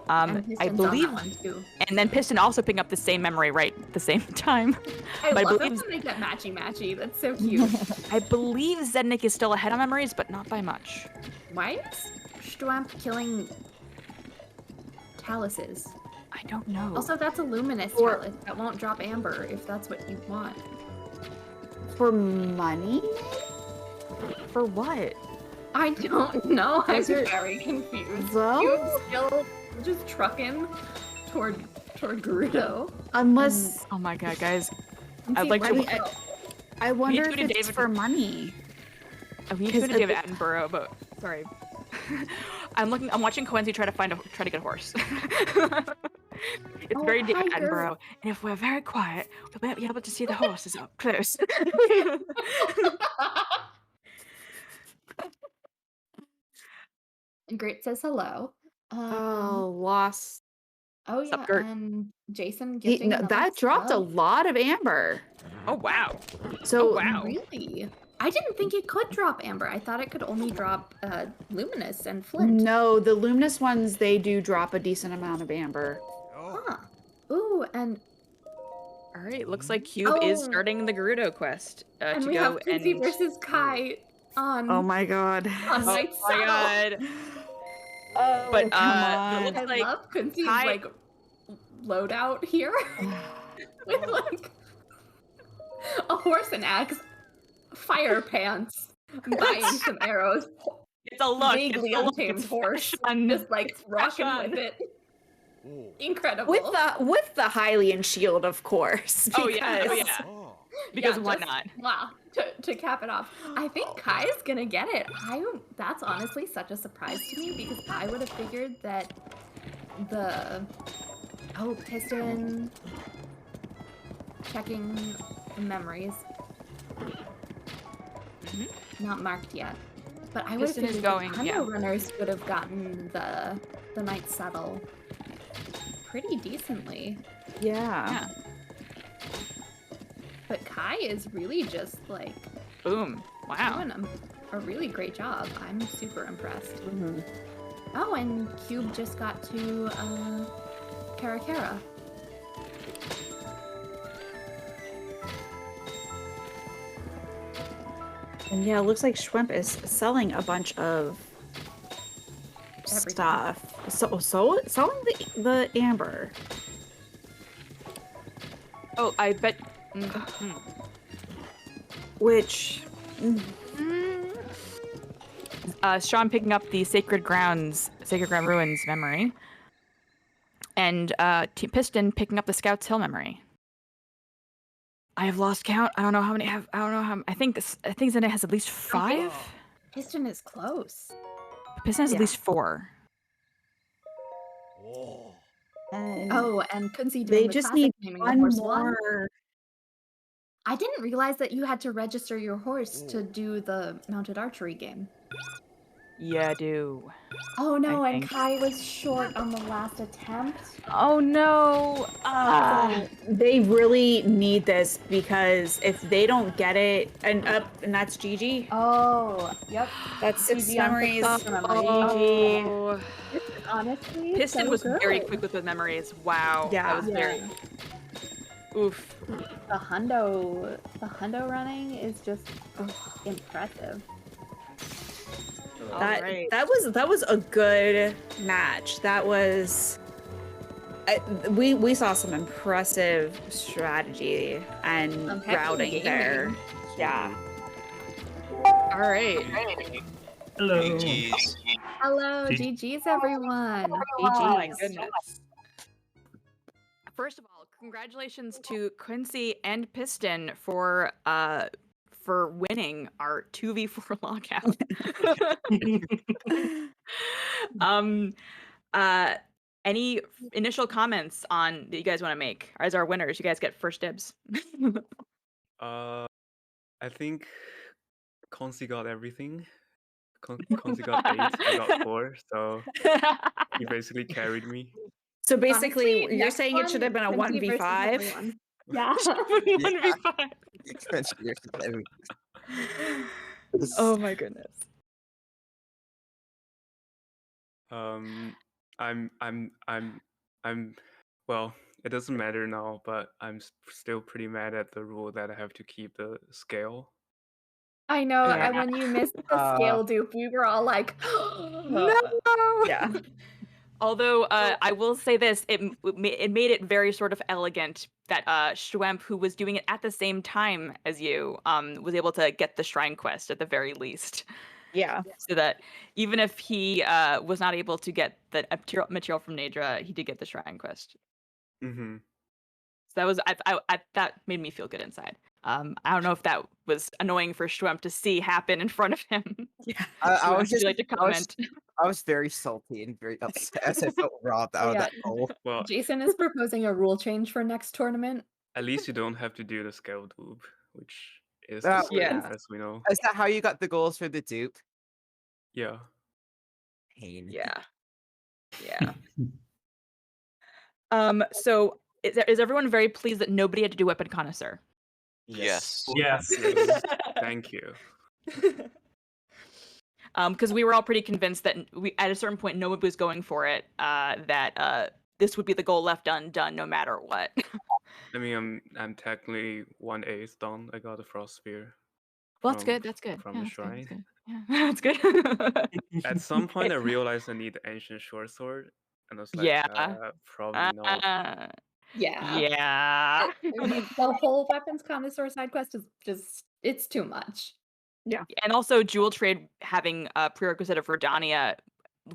C: And
A: I
C: Piston's on
A: believe,
C: that one too.
A: and then Piston also picking up the same memory right at the same time.
C: I
A: But
C: love
A: believe
C: it when they get matchy. That's so cute.
A: I believe Zednik is still ahead on memories, but not by much.
C: Why is Stwamp killing Taluses?
A: I don't know.
C: Also, that's a luminous
B: Or-
C: Talus that won't drop amber if that's what you want.
B: For money?
A: For what?
C: I don't know. I'm
B: Is it-
C: very confused.
B: Well-
C: You still just trucking toward Gerudo.
B: Unless
A: Oh my god, guys.
C: And
A: I'd
C: see
A: like
C: where
A: to-
C: we go.
B: I wonder
A: to
B: if
A: go to
B: it's
A: David-
B: for money.
A: We need to
B: Because
A: go to David Attenborough, but sorry. I'm watching Quincy try to get a horse. It's
C: Oh,
A: very David
C: hi,
A: Attenborough, and if we're very quiet, we'll be able to see the horses up close.
C: Great says hello.
B: Lost.
C: Oh yeah,
A: Sup, Gert?
C: and Jason gifting another
B: That dropped a
C: sub.
B: lot of amber.
A: Oh wow!
B: So
A: Oh, wow.
C: Really? I didn't think it could drop amber. I thought it could only drop luminous and flint.
B: no, the luminous ones they do drop a decent amount of amber.
C: Huh. Ooh, and
A: All right, looks like Cube is
C: Oh.
A: starting the Gerudo quest
C: and
A: to
C: we
A: go
C: have Quincy
A: and.
C: versus Kai on
B: Oh my god.
C: on
A: Oh
C: Knight's
A: my
C: Saddle.
A: god!
B: Oh,
A: But,
B: come
A: it
B: on.
A: looks
C: I
A: like
C: love Quincy's
A: Kai-
C: like loadout here with like a horse and axe, fire pants, buying some arrows,
A: It's a look.
C: vaguely
A: it's a look,
C: untamed
A: it's
C: horse,
A: fashion.
C: just like rocking
A: Fashion.
C: with it. Incredible.
B: with the Hylian shield, of course.
A: Oh yeah, oh
B: because-
A: yeah. Because why
C: just-
A: not?
C: Wow. To cap it off, I think Kai is gonna get it. That's honestly such a surprise to me because I would have figured that the Piston checking the memories. Not marked yet. But I would have
A: Piston is
C: figured
A: going,
C: the
A: yeah.
C: Hundo runners would have gotten the Knight's Saddle pretty decently.
B: Yeah.
C: But Kai is really just like
A: Boom! Wow.
C: doing a really great job. I'm super impressed.
B: Mhm.
C: Oh, and Cube just got to Karakara.
B: And yeah, it looks like Schwemp is selling a bunch of
C: Everything.
B: stuff. So selling the amber.
A: Oh, I bet.
B: Which
A: Sean picking up the Sacred Ground Ruins memory, and Piston picking up the Scouts Hill memory. I have lost count. I don't know how many have. I don't know how. I think Zena has at least 5.
C: Piston is close.
A: Piston has at
B: Yeah.
A: least 4.
B: and
C: Oh, and Kunzi
B: they
C: doing the
B: just
C: classic
B: need
C: naming the
B: one
C: horse one.
B: more.
C: I didn't realize that you had to register your horse to do the mounted archery game.
A: Yeah, I do.
C: Oh no,
A: I
C: and
A: think.
C: Kai was short on the last attempt.
A: Oh no!
B: They really need this because if they don't get it, and that's Gigi.
C: Oh, yep.
B: That's 6
C: GG on
B: memories.
C: six memory.
B: GG.
A: Oh.
C: This is honestly
A: Piston
C: so
A: was very
C: good.
A: quick with the memories. Wow.
B: Yeah.
A: That was very. Oof.
C: The hundo running is just impressive.
A: Alright.
B: That was a good match. That was. We saw some impressive strategy and
C: Some heck of
B: routing
C: gaming.
B: there. Yeah.
A: All right.
D: Hello.
E: GG's.
C: Hello,
D: G-
C: GG's everyone.
A: Oh my goodness. First of all, congratulations to Quincy and Piston for winning our 2v4 lockout. Any initial comments on that you guys want to make as our winners? You guys get first dibs.
F: I think Consi got everything. Consi got 8, I got 4, so he basically carried me.
B: So basically,
C: Honestly,
B: you're
C: next
B: saying it should have been a
C: Quincy versus
B: 1v5?
C: everyone. Yeah.
A: 1v5. Oh my goodness.
F: I'm well, it doesn't matter now, but I'm still pretty mad at the rule that I have to keep the scale.
C: I know,
A: Yeah.
C: and when you missed the scale dupe, we were all like,
A: No.
B: Yeah.
A: Although I will say this, it made it very sort of elegant that Schwemp, who was doing it at the same time as you, was able to get the shrine quest at the very least.
B: Yeah.
A: So that even if he was not able to get the material from Nadra, he did get the shrine quest.
F: Mm-hmm.
A: So that was that made me feel good inside. I don't know if that was annoying for Schwemp to see happen in front of him.
B: Yeah.
G: I was
A: Would you
G: just
A: like to comment?
G: I was very salty and very upset as I felt robbed out of that goal.
F: Well,
C: Jason is proposing a rule change for next tournament.
F: at least you don't have to do the scale dupe, which is
G: That
F: the same,
A: Yeah.
F: as we know.
G: Is that how you got the goals for the dupe?
F: Yeah.
G: Pain.
A: Yeah. Yeah. So is everyone very pleased that nobody had to do weapon connoisseur?
E: Yes.
D: Yes.
F: Thank you.
A: Because we were all pretty convinced that at a certain point nobody was going for it. That this would be the goal left undone no matter what.
F: I mean, I'm technically 1/8 done. I got a frost spear.
A: Well, that's
F: from-
A: good. That's good.
F: From
A: Yeah,
F: the
A: that's good, that's
F: shrine.
A: good. Yeah, that's good.
F: At some point, I realized I need the ancient short sword, and I was like,
A: Yeah.
F: probably not.
C: Yeah.
A: Yeah.
C: I mean, the whole weapons connoisseur side quest is just, it's too much.
A: And also jewel trade having a prerequisite of Verdania,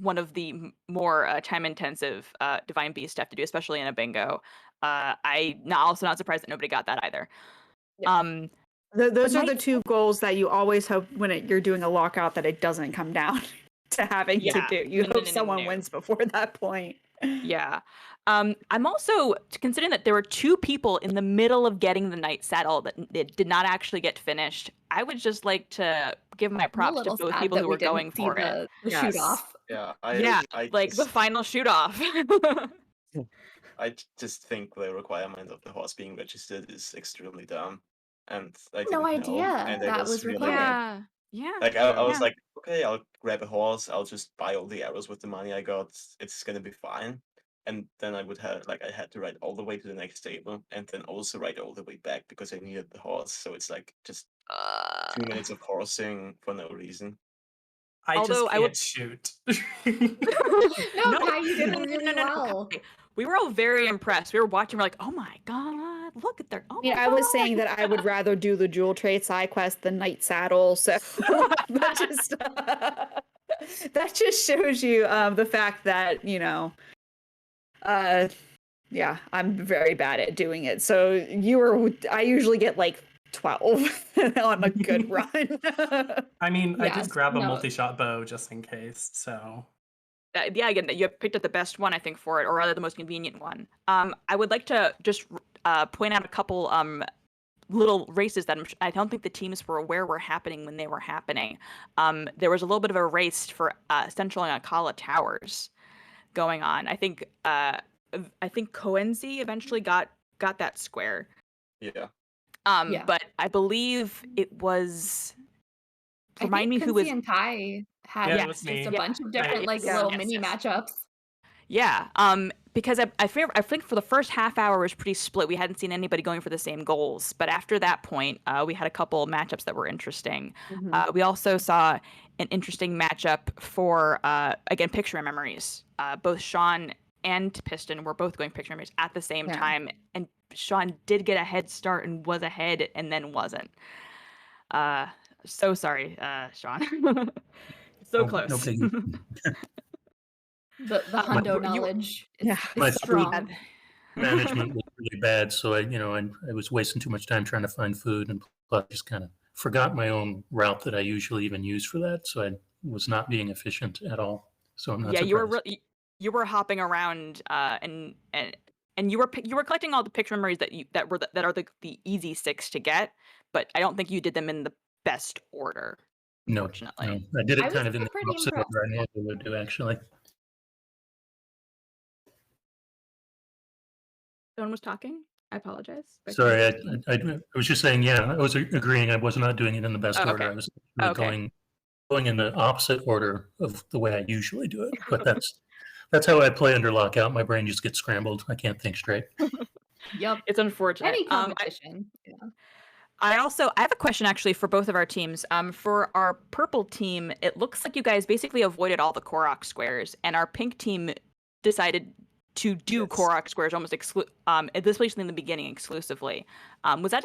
A: one of the more time intensive divine beast stuff to do, especially in a bingo. Also not surprised that nobody got that either.
C: Yeah.
B: Those
A: But
B: are the two goals that you always hope when you're doing a lockout that it doesn't come down to having to
A: Yeah.
B: do. You
A: No,
B: hope
A: no,
B: someone
A: no.
B: wins before that point.
A: Yeah. I'm also considering that there were 2 people in the middle of getting the knight saddle that it did not actually get finished. I would just like to give my
C: I'm a
A: props to
C: little
A: both
C: sad
A: people
C: that
A: who
C: we
A: were going
C: didn't see
A: for it.
C: the
B: Yes.
C: shoot off.
E: Yeah.
A: Yeah,
E: I
A: like the
E: just,
A: final shoot off.
E: I just think the requirement of the horse being registered is extremely dumb, and I
C: No
E: didn't know,
C: idea
E: and I
C: that
E: was
C: was
E: really
C: required.
A: Yeah. Yeah.
E: Like I was
A: Yeah.
E: like, okay, I'll grab a horse. I'll just buy all the arrows with the money I got. It's gonna be fine. And then I would have I had to ride all the way to the next stable, and then also ride all the way back because I needed the horse. So it's like just 2 minutes of horsing for no reason.
D: I
A: Although
D: just
A: I would-
D: can't shoot.
C: No, Kai, you did really well.
A: Kai. We were all very impressed. We were watching. We're like, oh my god, look at their. Oh
B: I mean,
A: my
B: I was
A: God."
B: saying that I would rather do the jewel trade side quest than Knight Saddle, so that just shows you the fact that yeah, I'm very bad at doing it. So I usually get like 12 on a good run.
D: I mean, I
C: Yes,
D: did grab a
C: no.
D: multi-shot bow just in case, so...
A: Yeah, again, you picked up the best one, I think, for it, or rather the most convenient one. I would like to just point out a couple little races that I don't think the teams were aware were happening when they were happening. There was a little bit of a race for Central and Akala Towers going on. I think Coenzi eventually got that square.
E: Yeah.
C: Yeah.
A: But I believe it was. Remind me who was.
C: And Kai had
D: Yeah, it was
C: just
D: me.
C: a bunch of different little mini matchups.
A: Yeah, because I think for the first half hour it was pretty split. We hadn't seen anybody going for the same goals, but after that point, we had a couple matchups that were interesting. We also saw an interesting matchup for again picture memories. Both Sean and Piston were both going picture memories at the same time, and Sean did get a head start and was ahead, and then wasn't. So sorry, Sean. So close.
H: No biggie.
C: The hundo knowledge is
H: My
C: strong.
H: Management was really bad, so I was wasting too much time trying to find food, and plus I just kind of forgot my own route that I usually even use for that, so I was not being efficient at all. So I'm not surprised.
A: You were hopping around and you were collecting all the picture memories that are the easy 6 to get, but I don't think you did them in the best order.
H: No,
A: Unfortunately.
H: I did
C: I
H: it kind
C: was
H: of in the
C: pretty
H: opposite
C: impressed.
H: order I normally would do, actually.
A: Someone was talking. I apologize.
H: Sorry, I was just saying, I was agreeing I was not doing it in the best order. I was going in the opposite order of the way I usually do it. But that's how I play under Lockout. My brain just gets scrambled. I can't think straight.
C: Yep.
A: It's unfortunate.
C: Any competition.
A: I have a question actually for both of our teams. For our purple team, it looks like you guys basically avoided all the Korok squares, and our pink team decided to do Korok squares almost especially in the beginning exclusively. Was that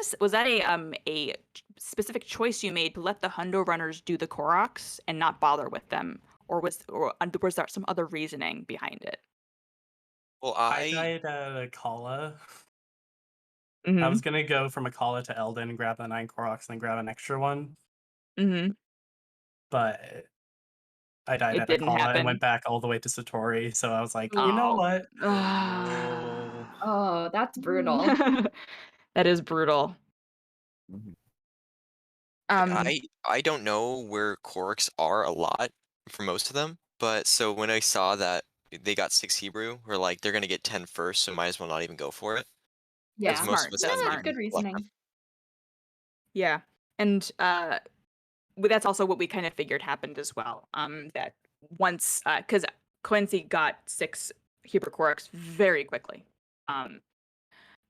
A: a specific choice you made to let the Hundo runners do the Koroks and not bother with them, or was there some other reasoning behind it?
I: Well,
D: I died at Akala.
A: Mm-hmm.
D: I was gonna go from Akala to Eldon and grab the 9 Koroks and then grab an extra one.
A: Mm-hmm.
D: But I died at
A: didn't
D: Akala
A: happen.
D: and went back all the way to Satori, so I was like, you know what?
C: Oh, that's brutal.
A: That is brutal.
I: I don't know where Koroks are a lot for most of them, but so when I saw that they got 6 Hebrew, we're like, they're gonna get 10 first, so might as well not even go for it.
C: Yeah,
A: That's smart. That's smart.
C: Good reasoning.
A: Yeah, and that's also what we kind of figured happened as well. That once, because Quincy got 6 Hebrew Koroks very quickly.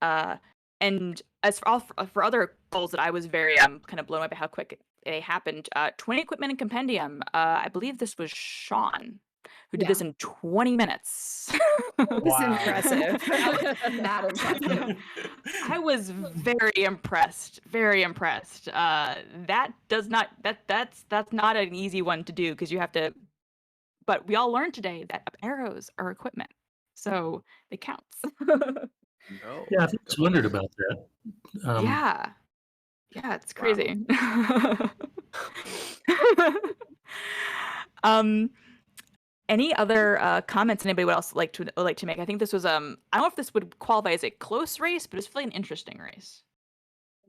A: And as for other goals that I was very kind of blown away by how quick it happened. 20 equipment and compendium. I believe this was Sean who did this in 20 minutes.
B: It's impressive.
C: That impressive.
A: I was very impressed. Very impressed. That's not an easy one to do because you have to. But we all learned today that arrows are equipment, so it counts.
E: No.
H: Yeah, I've always wondered about that.
A: Yeah, it's crazy. Any other comments anybody would else like to make? I think this was I don't know if this would qualify as a close race, but it's really an interesting race.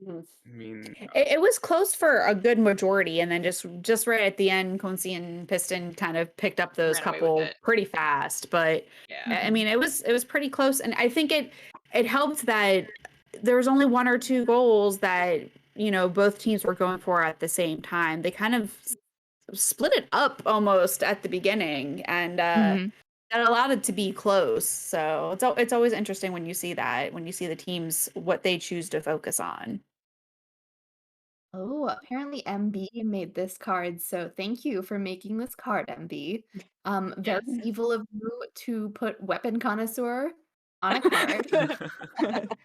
F: I mean,
B: It was close for a good majority, and then just right at the end, Quincy and Piston kind of picked up those
A: Ran away with
B: couple
A: it.
B: pretty fast. But
A: Yeah.
B: I mean, it was pretty close, and I think it helped that there was only 1 or 2 goals that both teams were going for at the same time. They kind of split it up almost at the beginning, and that allowed it to be close. So it's always interesting when you see that, when you see the teams, what they choose to focus on.
C: Oh, apparently MB made this card, so thank you for making this card, MB. Very
A: Yes.
C: evil of you to put Weapon Connoisseur on a card.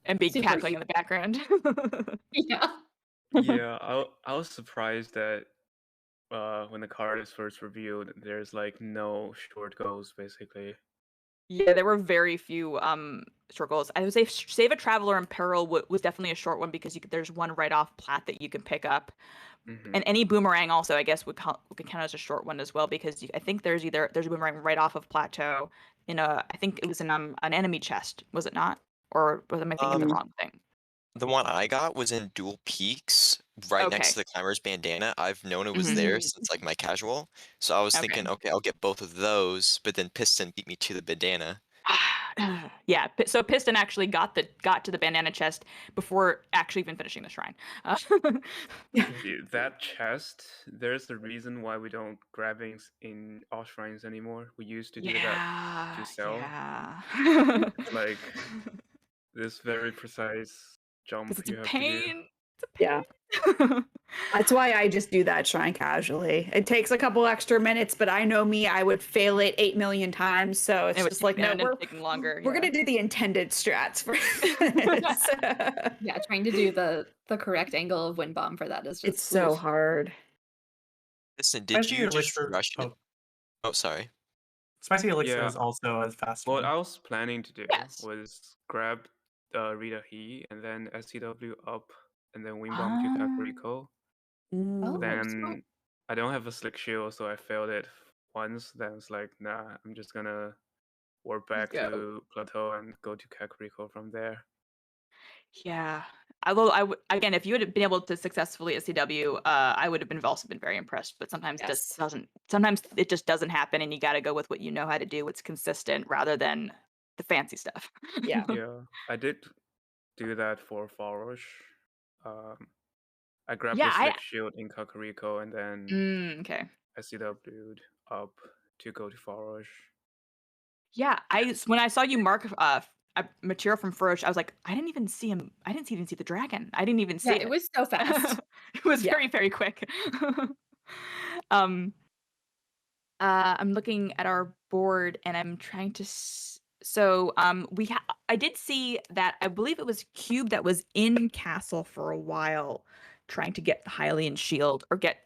A: And big
C: Super
A: cat playing in the background.
C: Yeah.
F: Yeah, I was surprised that when the card is first revealed, there's like no short goals basically.
A: Yeah, there were very few short goals. I would say Save a Traveler in Peril was definitely a short one because there's one right off plat that you can pick up. And any boomerang also, I guess, would count as a short one as well because I think there's a boomerang right off of plateau I think it was in an enemy chest, was it not? Or was I thinking of the wrong thing?
I: The one I got was in Dual Peaks, right next to
A: Okay.
I: the Climber's Bandana. I've known it was
A: Mhm.
I: there since like my casual, so I was
A: Okay.
I: thinking, okay, I'll get both of those, but then Piston beat me to the bandana.
A: Yeah, so Piston actually got to the bandana chest before actually even finishing the shrine.
F: Dude, that chest, there's the reason why we don't grab things in all shrines anymore. We used to do that to sell.
A: Yeah.
F: It's like this very precise jump
A: Because it's a
F: you have to do.
A: pain. It's a
B: Yeah.
A: pain.
B: That's why I just do that shrine casually. It takes a couple extra minutes, but I know me, I would fail it 8 million times. So it's
A: It would
B: just like, no,
A: end up taking longer.
B: we're
A: yeah.
B: gonna do the intended strats for this.
C: Yeah, trying to do the correct angle of wind bomb for that is just
B: It's so
C: oof.
B: hard.
I: Listen,
D: Spicy
I: did you just
D: Elixir.
I: rush it? Oh, sorry.
D: Spicy Elixir
F: Yeah.
D: is also a fast
F: What
D: one.
F: I was planning to do
A: Yes.
F: was grab Rita He and then SCW up and then wing bomb to Kakariko.
C: Oh,
F: Then
C: smart.
F: I don't have a slick shield, so I failed it once. Then it's like, nah, I'm just gonna warp back
A: go.
F: to Plateau and go to Kakariko from there.
A: Yeah. Although again, if you had been able to successfully SCW, I would have also been very impressed. But sometimes
B: Yes.
A: sometimes it just doesn't happen, and you got to go with what you know how to do, what's consistent, rather than the fancy stuff.
B: Yeah.
F: Yeah, I did do that for Farosh. I grabbed
A: Yeah,
F: the slick shield in Kakariko and then
A: okay.
F: SCW'd up to go to Farosh.
A: Yeah, when I saw you mark material from Frosh, I was like, I didn't even see him. I didn't even see the dragon. I didn't even see
C: Yeah,
A: it.
C: it was so fast.
A: It was
B: Yeah.
A: very, very quick. I'm looking at our board and I'm trying to. I did see that I believe it was Cube that was in Castle for a while, trying to get the Hylian shield or get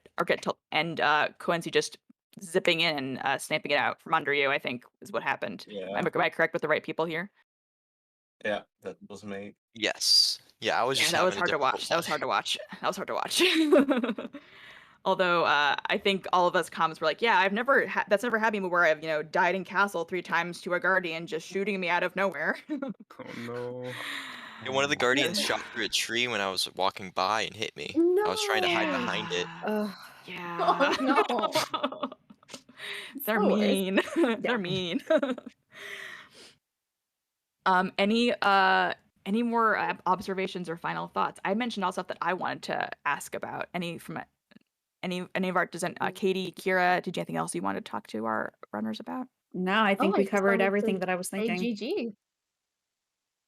A: to, and Quincy just zipping in and snapping it out from under you. I think is what happened.
E: Yeah.
A: Am I correct with the right people here?
E: Yeah, that was me.
I: Yes. Yeah, I was just
A: that was
I: having a
A: hard to watch. That was hard to watch. That was hard to watch. Although I think all of us comments were like, yeah, that's never happened where I've died in castle 3 times to a guardian just shooting me out of nowhere.
F: Oh no.
I: And one of the guardians shot through a tree when I was walking by and hit me.
C: No.
I: I was trying to hide behind it.
A: Yeah.
C: Oh no.
A: They're
C: So worse.
A: mean. They're mean. Any more observations or final thoughts? I mentioned all stuff that I wanted to ask about. Any of our Katie, Kira, did you anything else you wanted to talk to our runners about?
B: No, I think we
C: just
B: covered
C: wanted
B: everything
C: to
B: that I was
C: say
B: thinking.
C: GG.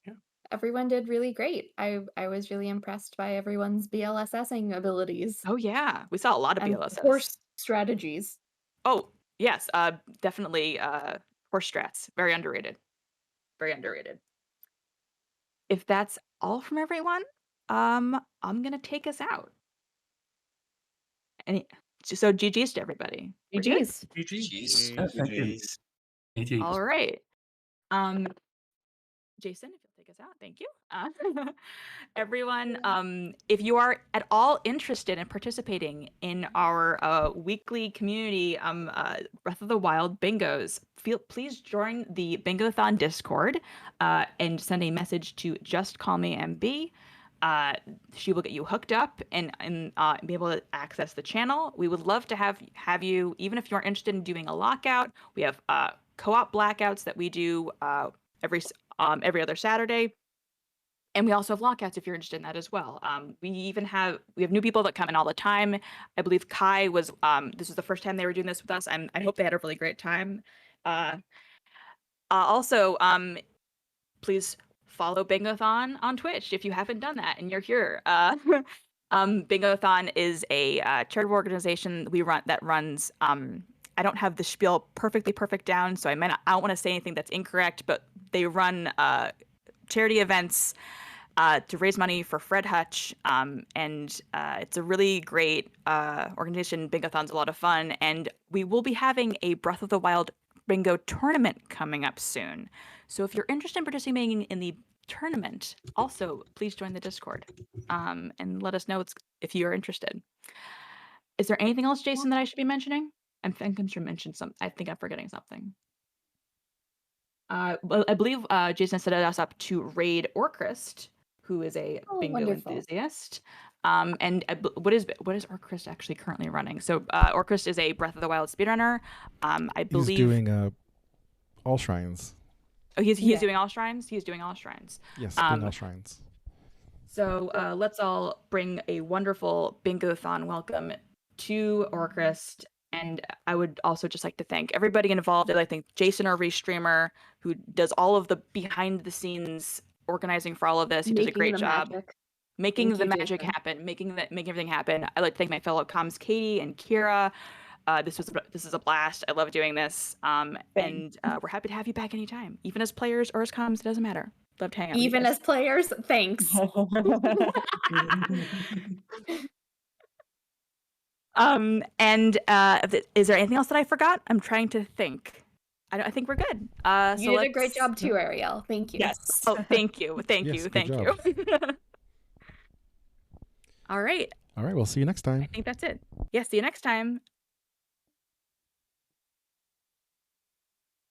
D: Yeah.
C: Everyone did really great. I was really impressed by everyone's BLSSing abilities
A: Oh yeah, we saw a lot of
C: and
A: BLSS.
C: horse strategies.
A: Oh yes, definitely horse strats. Very underrated. Very underrated. If that's all from everyone, I'm gonna take us out. So GG's to everybody. We're good?
B: GG's.
I: Jeez.
H: Yeah, thank you.
E: GG's.
H: GG.
A: All right. Jason, if you'll take us out, thank you. Everyone, if you are at all interested in participating in our weekly community Breath of the Wild bingos, please join the Bingothon Discord and send a message to Just Call Me MB. She will get you hooked up and be able to access the channel. We would love to have you, even if you are interested in doing a lockout. We have co-op blackouts that we do every other Saturday. And we also have lockouts if you're interested in that as well. We have new people that come in all the time. I believe Kai was this was the first time they were doing this with us. I hope they had a really great time. Also, please follow Bingothon on Twitch if you haven't done that and you're here. Bingothon is a charitable organization that runs. I don't have the spiel perfect down, so I don't want to say anything that's incorrect, but they run charity events to raise money for Fred Hutch, and it's a really great organization. Bingothon's a lot of fun, and we will be having a Breath of the Wild bingo tournament coming up soon. So if you're interested in participating in the tournament, also please join the Discord and let us know if you're interested. Is there anything else, Jason, that I should be mentioning? I think I'm sure mentioned some. I think I'm forgetting something. Well, I believe Jason set us up to raid Orcrist, who is a bingo enthusiast. And what is Orcrist actually currently running? So Orcrist is a Breath of the Wild speedrunner. I believe
J: he's doing all shrines.
A: Oh, he's doing all shrines. He's doing all shrines.
J: Yes, doing all shrines.
A: So let's all bring a wonderful Bingothon welcome to Orcrist. And I would also just like to thank everybody involved. I think Jason, our restreamer, who does all of the behind the scenes organizing for all of this. He does a great job making the magic happen, making everything happen. I'd like to thank my fellow comms, Katie and Kira. This is a blast. I love doing this. And we're happy to have you back anytime, even as players or as comms. It doesn't matter. Love to hang out.
C: Even as players, thanks.
A: And is there anything else that I forgot? I'm trying to think. I think we're good.
C: You did a great job too, Ariel. Thank you.
A: Yes. Oh, thank you. Thank
J: Yes,
A: you.
J: good
A: Thank
J: job.
A: you. All right.
J: All right, we'll see you next time.
A: I think that's it. Yeah, see you next time.